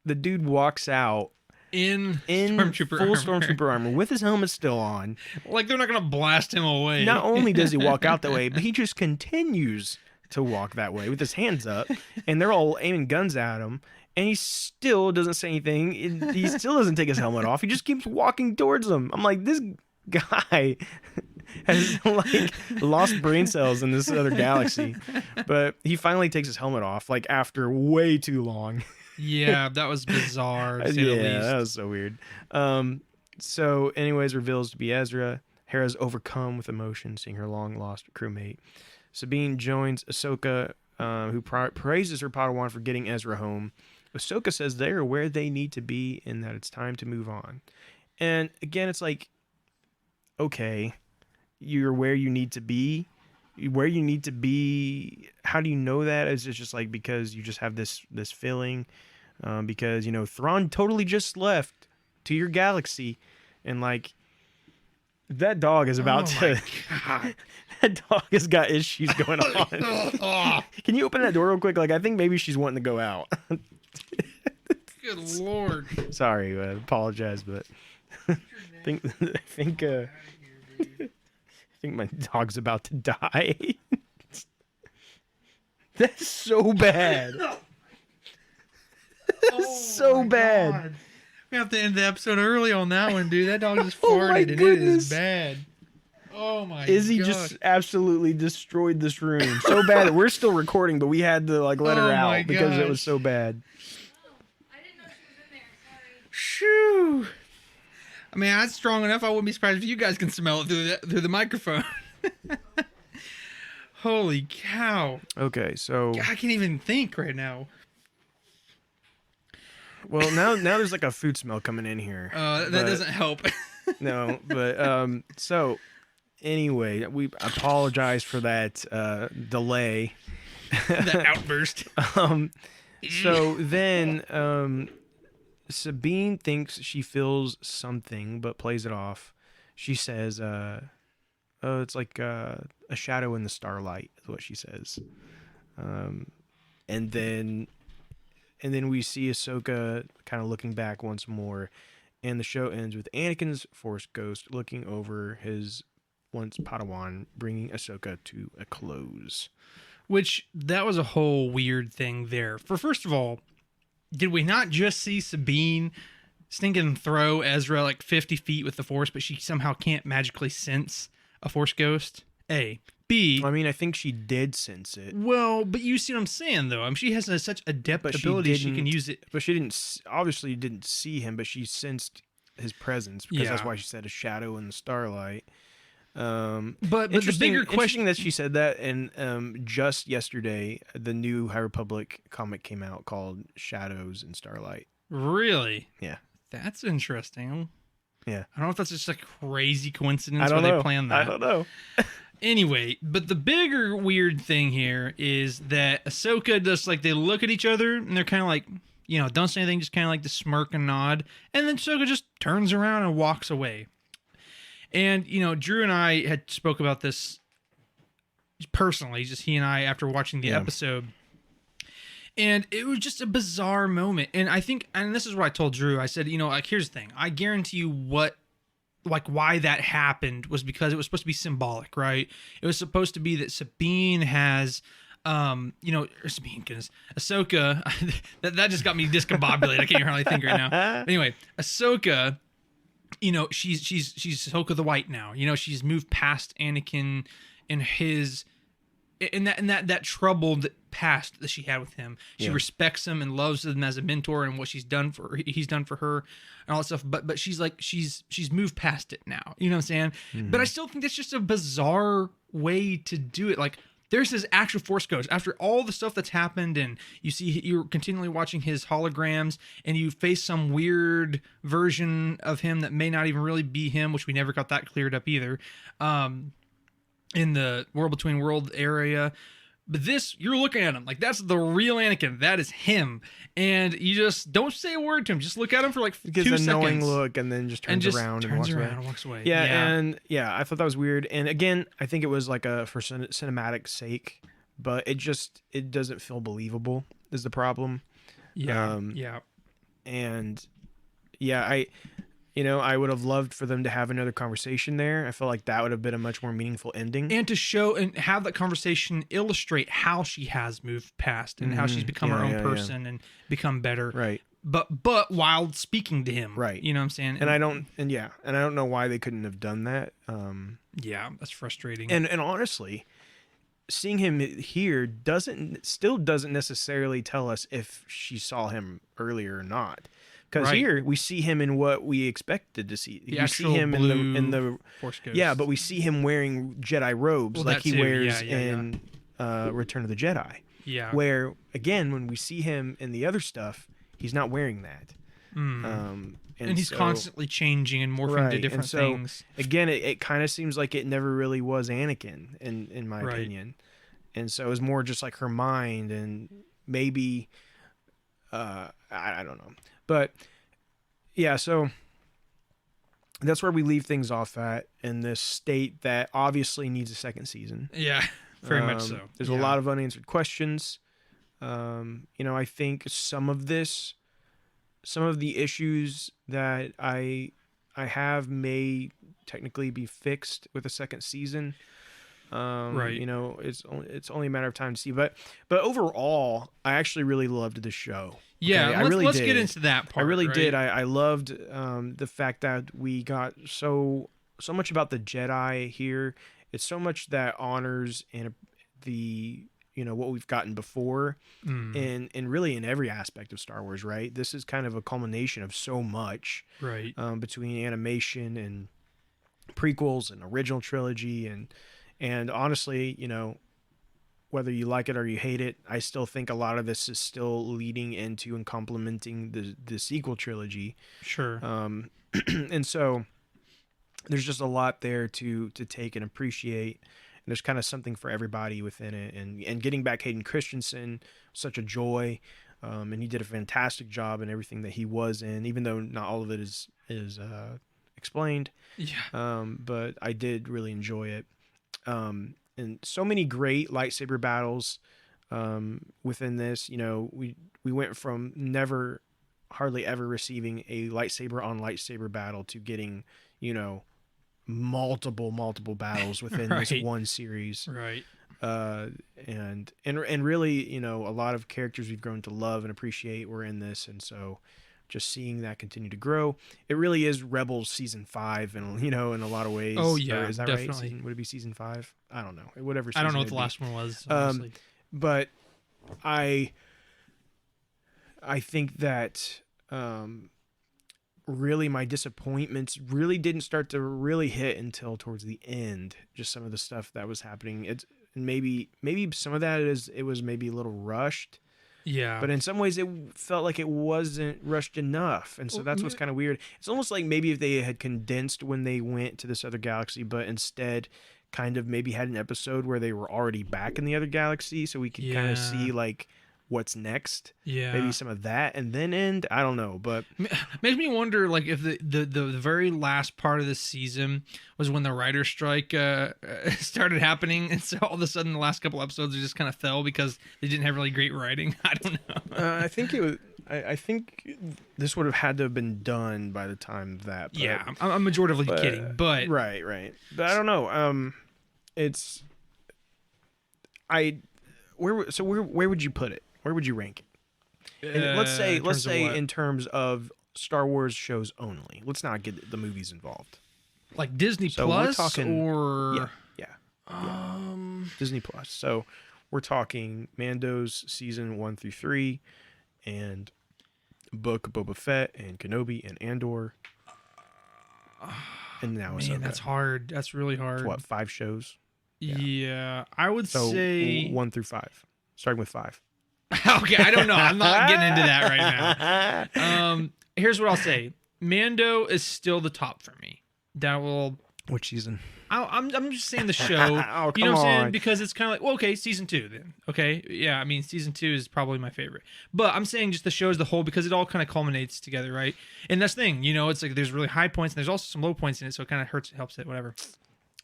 the dude walks out in full stormtrooper armor with his helmet still on. Like they're not going to blast him away. Not only does he walk out that way, but he just continues to walk that way with his hands up, and they're all aiming guns at him, and he still doesn't say anything. He still doesn't take his helmet off. He just keeps walking towards them. I'm like, this guy has like lost brain cells in this other galaxy. But he finally takes his helmet off, like after way too long. Yeah, that was bizarre, to say the least. That was so weird. So anyways, reveals to be Ezra. Hera's overcome with emotion, seeing her long-lost crewmate. Sabine joins Ahsoka, who praises her Padawan for getting Ezra home. Ahsoka says they are where they need to be and that it's time to move on. And again, it's like, okay, you're where you need to be. Where you need to be, how do you know that? Is it just like because you just have this feeling? Because, you know, Thrawn totally just left to your galaxy, and like, that dog is about to... That dog has got issues going on. Can you open that door real quick? Like, I think maybe she's wanting to go out. Good Lord. Sorry, I apologize, but I think my dog's about to die. That's so bad. So bad. God. We have to end the episode early on that one, dude. That dog just Oh my farted, and it is goodness. bad. Oh my Izzy gosh. just absolutely destroyed this room. So bad that we're still recording, but we had to like let her Oh my out because it was gosh. so bad. I didn't know she was in there. Sorry. Shoo. I mean, that's strong enough. I wouldn't be surprised if you guys can smell it through the microphone. Holy cow. Okay, so I can't even think right now. well now there's like a food smell coming in here. That but- doesn't help. No, but so anyway, we apologize for that delay. That outburst. So then Sabine thinks she feels something but plays it off. She says oh, it's like a shadow in the starlight is what she says. And then we see Ahsoka kind of looking back once more. And the show ends with Anakin's Force Ghost looking over his once Padawan, bringing Ahsoka to a close. Which, that was a whole weird thing there. First of all, did we not just see Sabine stinking throw Ezra like 50 feet with the Force, but she somehow can't magically sense a Force Ghost? A. B. I mean, I think she did sense it. Well, but you see what I'm saying, though. I mean, she has such adept But she ability, she can didn't- use it. But she obviously didn't see him, but she sensed his presence because that's Yeah. why she said a shadow in the starlight. But the Interesting, bigger question... interesting that she said that, and just yesterday, the new High Republic comic came out called Shadows in Starlight. Really? Yeah. That's interesting. Yeah. I don't know if that's just a crazy coincidence I don't where know. they planned that. I don't know. Anyway, but the bigger weird thing here is that Ahsoka just like they look at each other and they're kind of like, you know, don't say anything, just kind of like to smirk and nod, and then Ahsoka just turns around and walks away. And you know, Drew and I had spoke about this personally, just he and I after watching the episode, and it was just a bizarre moment. And I think, and this is what I told Drew, I said, you know, like here's the thing, I guarantee you why that happened was because it was supposed to be symbolic, right? It was supposed to be that Sabine has, Ahsoka, that just got me discombobulated. I can't hardly think right now. Anyway, Ahsoka, you know, she's Ahsoka the White now. You know, she's moved past Anakin and his, in that troubled past that she had with him. She respects him and loves him as a mentor and what he's done for her and all that stuff. But she's like she's moved past it now. You know what I'm saying? Mm-hmm. But I still think that's just a bizarre way to do it. Like there's this actual Force Ghost after all the stuff that's happened, and you're continually watching his holograms, and you face some weird version of him that may not even really be him, which we never got that cleared up either. In the World Between World area. But this, you're looking at him like that's the real Anakin. That is him. And you just don't say a word to him. Just look at him for like 2 seconds. Gives a knowing look and then just turns around and walks away. Yeah, and I thought that was weird. And again, I think it was like for cinematic sake, but it doesn't feel believable is the problem. Yeah. And I would have loved for them to have another conversation there. I feel like that would have been a much more meaningful ending. And to show and have that conversation illustrate how she has moved past and how she's become her own person and become better. Right. but while speaking to him, Right. You know what I'm saying? And I don't know why they couldn't have done that. Yeah, that's frustrating. And honestly, seeing him here still doesn't necessarily tell us if she saw him earlier or not. Because Right. here we see him in what we expected to see. The You see actual him blue in the Force Ghost. yeah, but we see him wearing Jedi robes Well, like that he too. wears Yeah. in Return of the Jedi. Yeah. Where again, when we see him in the other stuff, he's not wearing that. And he's so- constantly changing and morphing to and different so, things. Again, it kind of seems like it never really was Anakin, in my Right. opinion. And so it was more just like her mind, and maybe I don't know, but yeah. So that's where we leave things off at in this state that obviously needs a second season. Yeah, very much so. There's a lot of unanswered questions. I think some of the issues that I have may technically be fixed with a second season. Right. It's only a matter of time to see. But overall, I actually really loved the show. Yeah, Okay? let's get into that part. I really right? did. I loved the fact that we got so much about the Jedi here. It's so much that honors and the what we've gotten before, and really in every aspect of Star Wars. Right. This is kind of a culmination of so much. Right. Between animation and prequels and original trilogy and honestly, whether you like it or you hate it, I still think a lot of this is still leading into and complementing the sequel trilogy. Sure. And so there's just a lot there to take and appreciate. And there's kind of something for everybody within it. And getting back Hayden Christensen, such a joy. And he did a fantastic job in everything that he was in, even though not all of it is explained. Yeah. But I did really enjoy it. And so many great lightsaber battles within this. We went from hardly ever receiving a lightsaber on lightsaber battle to getting, multiple battles within Right. this one series. Right. And really, a lot of characters we've grown to love and appreciate were in this, and so just seeing that continue to grow, it really is Rebels season 5, and in a lot of ways. Oh, yeah, Or is that definitely. right? Would it be season 5? I don't know. Whatever. I don't know season what the it'd be. last one was. Honestly. But I think that really my disappointments really didn't start to really hit until towards the end. Just some of the stuff that was happening. It's maybe some of that it was maybe a little rushed. Yeah. But in some ways, it felt like it wasn't rushed enough. And so that's what's kind of weird. It's almost like maybe if they had condensed when they went to this other galaxy, but instead kind of maybe had an episode where they were already back in the other galaxy, so we could kind of see like what's next. Yeah. Maybe some of that and then end. I don't know. But makes me wonder, like, if the very last part of this season was when the writer's strike started happening, and so all of a sudden the last couple episodes just kind of fell because they didn't have really great writing. I don't know. I think it was. I think this would have had to have been done by the time of that. But, Yeah, I'm majoritively kidding, but right. But I don't know. It's where would you put it? Where would you rank it? And let's say in terms of Star Wars shows only. Let's not get the movies involved. like Disney So we're Plus talking- or Yeah. Disney Plus. So we're talking Mando's season 1 through 3, and Book of Boba Fett and Kenobi and Andor, and now Ahsoka. man, that's hard. That's really hard. What, 5 shows? Yeah, I would So say 1 through 5. Starting with 5. Okay, I don't know. I'm not getting into that right now. Here's what I'll say. Mando is still the top for me. That will. Which season? I'm just saying the show. Oh, You know what come I'm saying? on. Because it's kind of like, well, okay, season 2 then. Okay, yeah. I mean, season 2 is probably my favorite. But I'm saying just the show as the whole because it all kind of culminates together, right? And that's the thing. It's like there's really high points and there's also some low points in it, so it kind of helps it, whatever.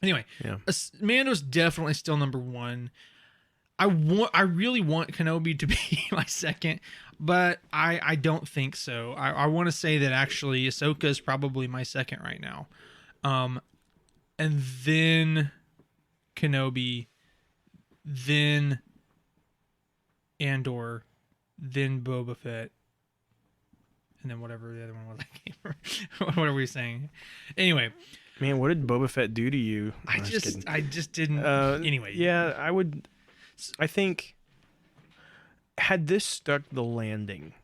Anyway, Yeah. Mando's definitely still number 1. I really want Kenobi to be my second, but I don't think so. I want to say that actually Ahsoka is probably my second right now. And then Kenobi, then Andor, then Boba Fett, and then whatever the other one was. I can't remember. What were we saying? Anyway, Man, what did Boba Fett do to you? I just didn't. Anyway, Yeah, I think had this stuck the landing,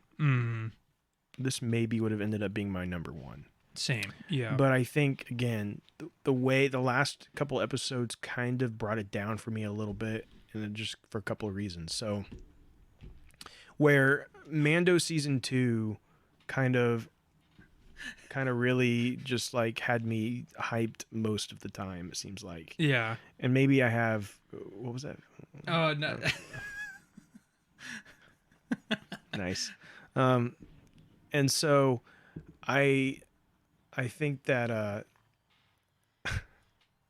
this maybe would have ended up being my number one. same. Yeah, But I think again, the way the last couple episodes kind of brought it down for me a little bit, and it just for a couple of reasons. So, where Mando season 2 kind of really just like had me hyped most of the time, it seems like. yeah. And maybe I have, what was that? Oh no. Nice. And so I think that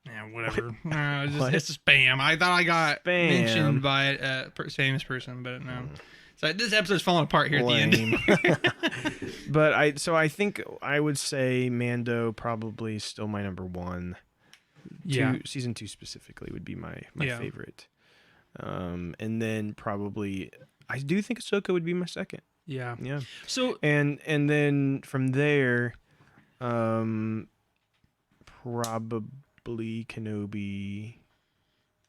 Yeah, whatever. It's a spam. I thought I got mentioned by a famous person, but no. So this episode's falling apart here at the end. But I think I would say Mando probably still my number one. Yeah. Season 2 specifically would be my Yeah. favorite. And then probably I do think Ahsoka would be my second. Yeah. Yeah. So And then from there, probably Kenobi,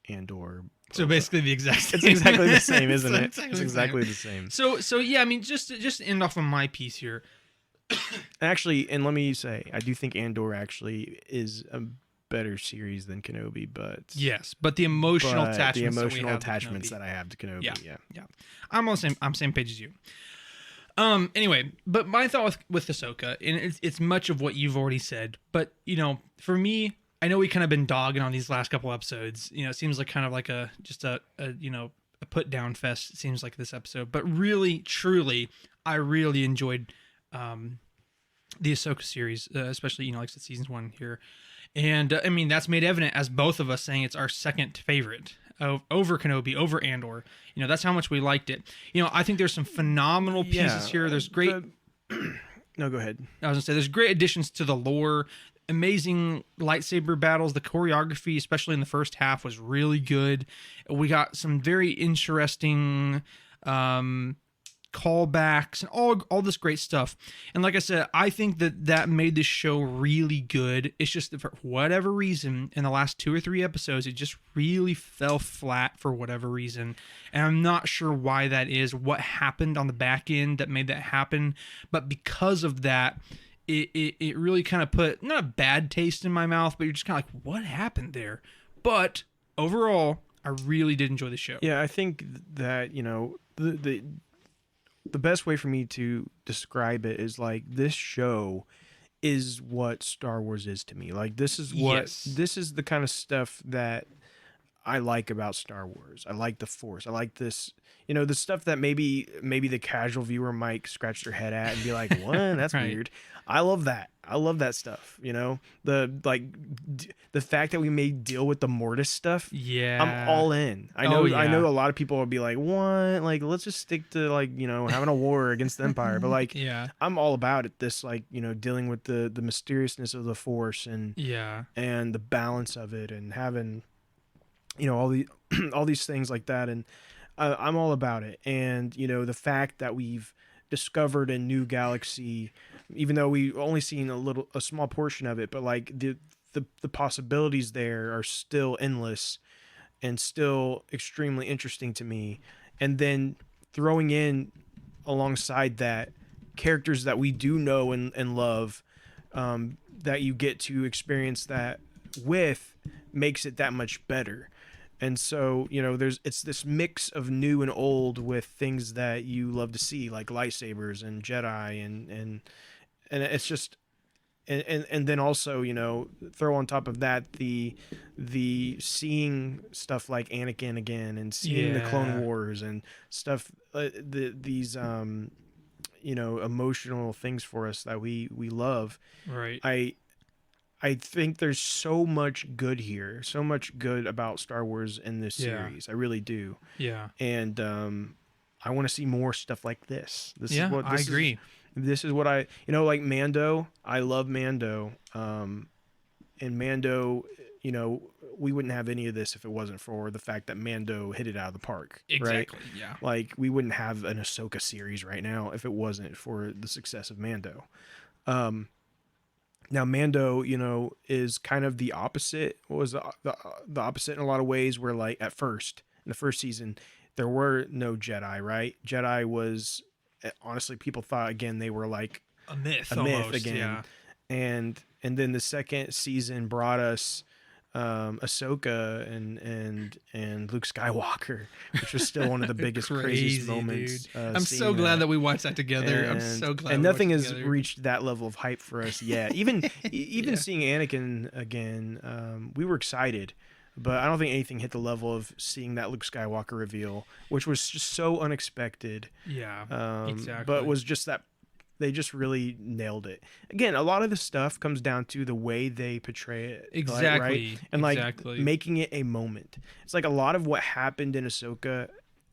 Andor. basically the exact same. It's exactly the same, isn't it? Exactly It's the exactly same. the same. So yeah, I mean, just to end off on my piece here. Actually, and let me say, I do think Andor actually is a better series than Kenobi, but Yes, but the emotional attachments. that I have to Kenobi. Yeah. I'm on the same page as you. Anyway, but my thought with Ahsoka, and it's much of what you've already said, but for me, I know we kind of been dogging on these last couple episodes. It seems like kind of like a put down fest. It seems like this episode, but really, truly, I really enjoyed the Ahsoka series, especially like the season 1 here, and I mean that's made evident as both of us saying it's our second favorite over Kenobi, over Andor. That's how much we liked it. I think there's some phenomenal pieces here. There's great. No, go ahead. I was gonna say there's great additions to the lore. Amazing lightsaber battles. The choreography, especially in the first half, was really good. We got some very interesting callbacks and all this great stuff. And like I said, I think that made this show really good. It's just that for whatever reason, in the last 2 or 3 episodes, it just really fell flat for whatever reason. And I'm not sure why that is, what happened on the back end that made that happen. But because of that, it really kind of put, not a bad taste in my mouth, but you're just kind of like, what happened there? But overall, I really did enjoy the show. Yeah, I think that, the best way for me to describe it is like this show is what Star Wars is to me. Like this is the kind of stuff that I like about Star Wars. I like the Force. I like this, the stuff that maybe the casual viewer might scratch their head at and be like, "What? That's Right. weird." I love that. I love that stuff. The fact that we may deal with the Mortis stuff. Yeah. I'm all in. I know a lot of people will be like, "What? Like, let's just stick to having a war against the Empire." But Yeah. I'm all about it. This dealing with the mysteriousness of the Force and the balance of it and having all these things like that, and I'm all about it. And the fact that we've discovered a new galaxy, even though we've only seen a small portion of it, but the possibilities there are still endless and still extremely interesting to me. And then throwing in alongside that characters that we do know and love, that you get to experience that with, makes it that much better. And so, it's this mix of new and old with things that you love to see, like lightsabers and Jedi and it's just, and then also, throw on top of that the seeing stuff like Anakin again and seeing the Clone Wars and stuff, these emotional things for us that we love. Right. I think there's so much good here, so much good about Star Wars in this series. I really do. Yeah. And I want to see more stuff like this. I agree. This is what like Mando. I love Mando. And Mando, you know, we wouldn't have any of this if it wasn't for the fact that Mando hit it out of the park. Exactly. Right? Yeah. Like, we wouldn't have an Ahsoka series right now if it wasn't for the success of Mando. Now Mando, you know, is kind of the opposite. Was the opposite in a lot of ways. Where like at first in the first season, there were no Jedi. Right? Jedi was honestly, people thought again they were like A myth myth almost, again. yeah. And then the second season brought us Ahsoka and Luke Skywalker, which was still one of the biggest, craziest moments. I'm so glad that we watched that together. I'm so glad. And we nothing watched it has together. reached that level of hype for us yet. Even seeing Anakin again, we were excited, but I don't think anything hit the level of seeing that Luke Skywalker reveal, which was just so unexpected. Yeah, exactly. But was just that. They just really nailed it. Again, a lot of the stuff comes down to the way they portray it. Exactly. Right? And exactly. like making it a moment. It's like a lot of what happened in Ahsoka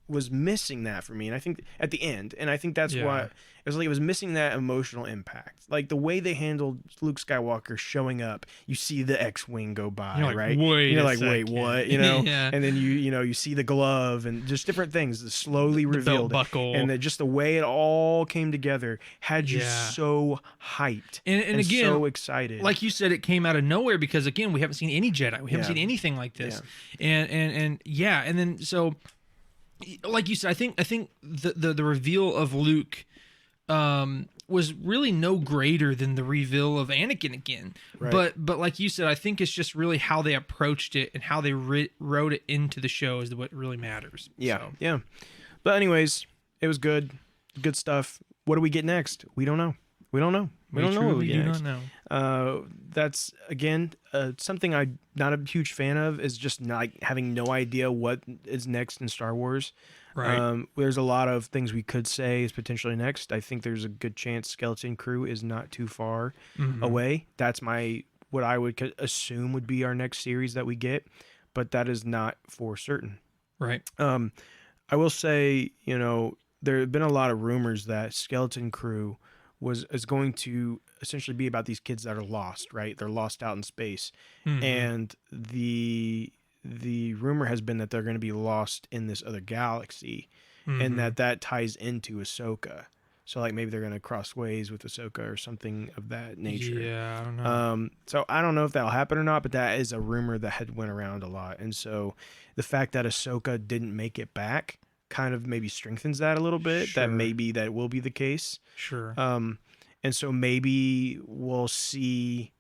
was missing that for me. And I think at the end, and I think that's what it was like. It was missing that emotional impact. Like the way they handled Luke Skywalker showing up, you see the X-Wing go by, You're like, right? wait You're a like, wait, second. what? You know? Yeah. And then you see the glove and just different things that slowly revealed. belt buckle. And just the way it all came together had you Yeah. so hyped And again, so excited. like you said, it came out of nowhere because again, we haven't seen any Jedi. We haven't Yeah. seen anything like this. And yeah, and then so like you said, I think the reveal of Luke was really no greater than the reveal of Anakin again. Right. But like you said, I think it's just really how they approached it and how they wrote it into the show is what really matters. Yeah, So, yeah. But anyways, it was good stuff. What do we get next? We don't know. We don't know what truly we get do next. not know. That's again something I'm not a huge fan of. Is just not having no idea what is next in Star Wars. Right. There's a lot of things we could say is potentially next. I think there's a good chance Skeleton Crew is not too far away. That's what I would assume would be our next series that we get, but that is not for certain. Right. I will say, you know, there have been a lot of rumors that Skeleton Crew is going to essentially be about these kids that are lost, right? They're lost out in space. And the rumor has been that they're going to be lost in this other galaxy and that ties into Ahsoka. So like maybe they're going to cross ways with Ahsoka or something of that nature. Yeah, I don't know. So I don't know if that'll happen or not, but that is a rumor that had went around a lot. And so the fact that Ahsoka didn't make it back kind of maybe strengthens that a little bit. Sure. That maybe that will be the case. Sure. And so maybe we'll see.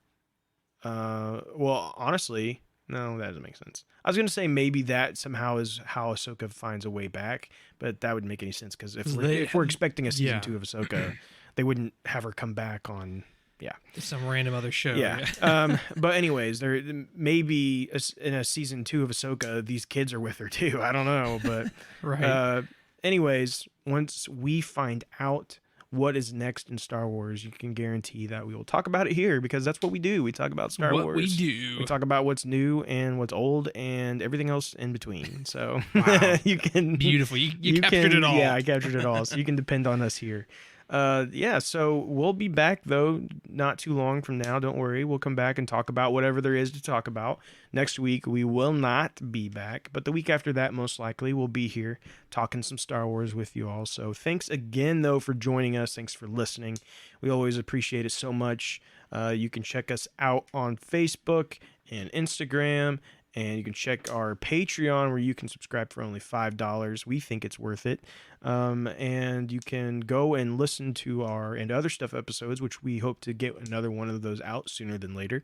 Well, honestly, no, that doesn't make sense. I was gonna say maybe that somehow is how Ahsoka finds a way back, but that wouldn't make any sense because if we're expecting a season 2 of Ahsoka, they wouldn't have her come back on. Yeah, some random other show. Yeah. But anyways, there maybe in a season 2 of Ahsoka, these kids are with her too. I don't know, but Right. Anyways, once we find out what is next in Star Wars, you can guarantee that we will talk about it here because that's what we do. We talk about Star What Wars. we do. We talk about what's new and what's old and everything else in between. So Wow. you can Beautiful. You captured it all. Yeah, I captured it all. So you can depend on us here. So we'll be back though not too long from now. Don't worry. We'll come back and talk about whatever there is to talk about. Next week we will not be back, but the week after that most likely we'll be here talking some Star Wars with you all. So thanks again though for joining us. Thanks for listening. We always appreciate it so much. You can check us out on Facebook and Instagram. And you can check our Patreon where you can subscribe for only $5. We think it's worth it. And you can go and listen to our and other stuff episodes, which we hope to get another one of those out sooner than later.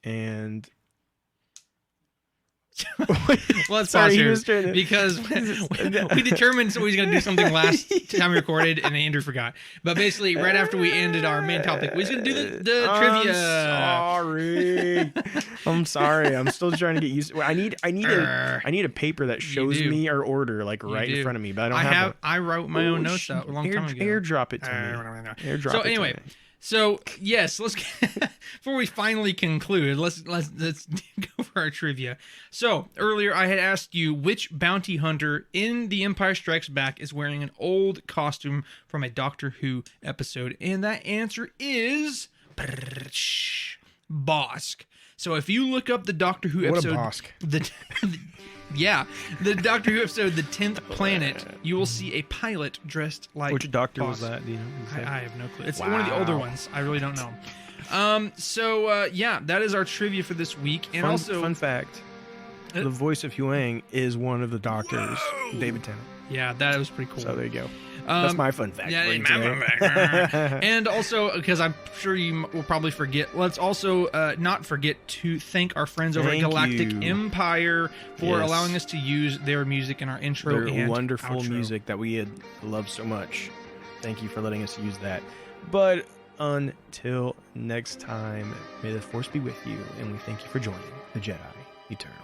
And Let's Sorry, pause he here was trying to- because we determined so he was going to do something last time we recorded, and Andrew forgot. But basically, right after we ended our main topic, we was going to do the trivia. I'm sorry. I'm still trying to get used to it. I need a paper that shows do. me our order like You right in do. front of me, but I don't have one. I wrote my own notes out a long time ago. Airdrop it to me. Airdrop So it to anyway, me. so yes, let's before we finally conclude, let's go for our trivia. So earlier I had asked you which bounty hunter in The Empire Strikes Back is wearing an old costume from a Doctor Who episode, and that answer is Bosk. So if you look up the Doctor Who What a episode, bosk. the Doctor Who episode, The 10th Planet, you will see a pilot dressed like Which doctor Bosk. was that? Do you know? I have no clue. It's one of the older Wow. ones. I really don't know. That is our trivia for this week. And fun fact. The voice of Huang is one of the doctors, David Tennant. yeah, that was pretty cool. So there you go. That's my fun fact. Yeah, for you my today. fun fact. And also, because I'm sure you will probably forget, let's also not forget to thank our friends over at Thank Galactic you. Empire for Yes. allowing us to use their music in our intro Their and wonderful outro. music that we had loved so much. Thank you for letting us use that. But until next time, may the Force be with you, and we thank you for joining the Jedi Eternal.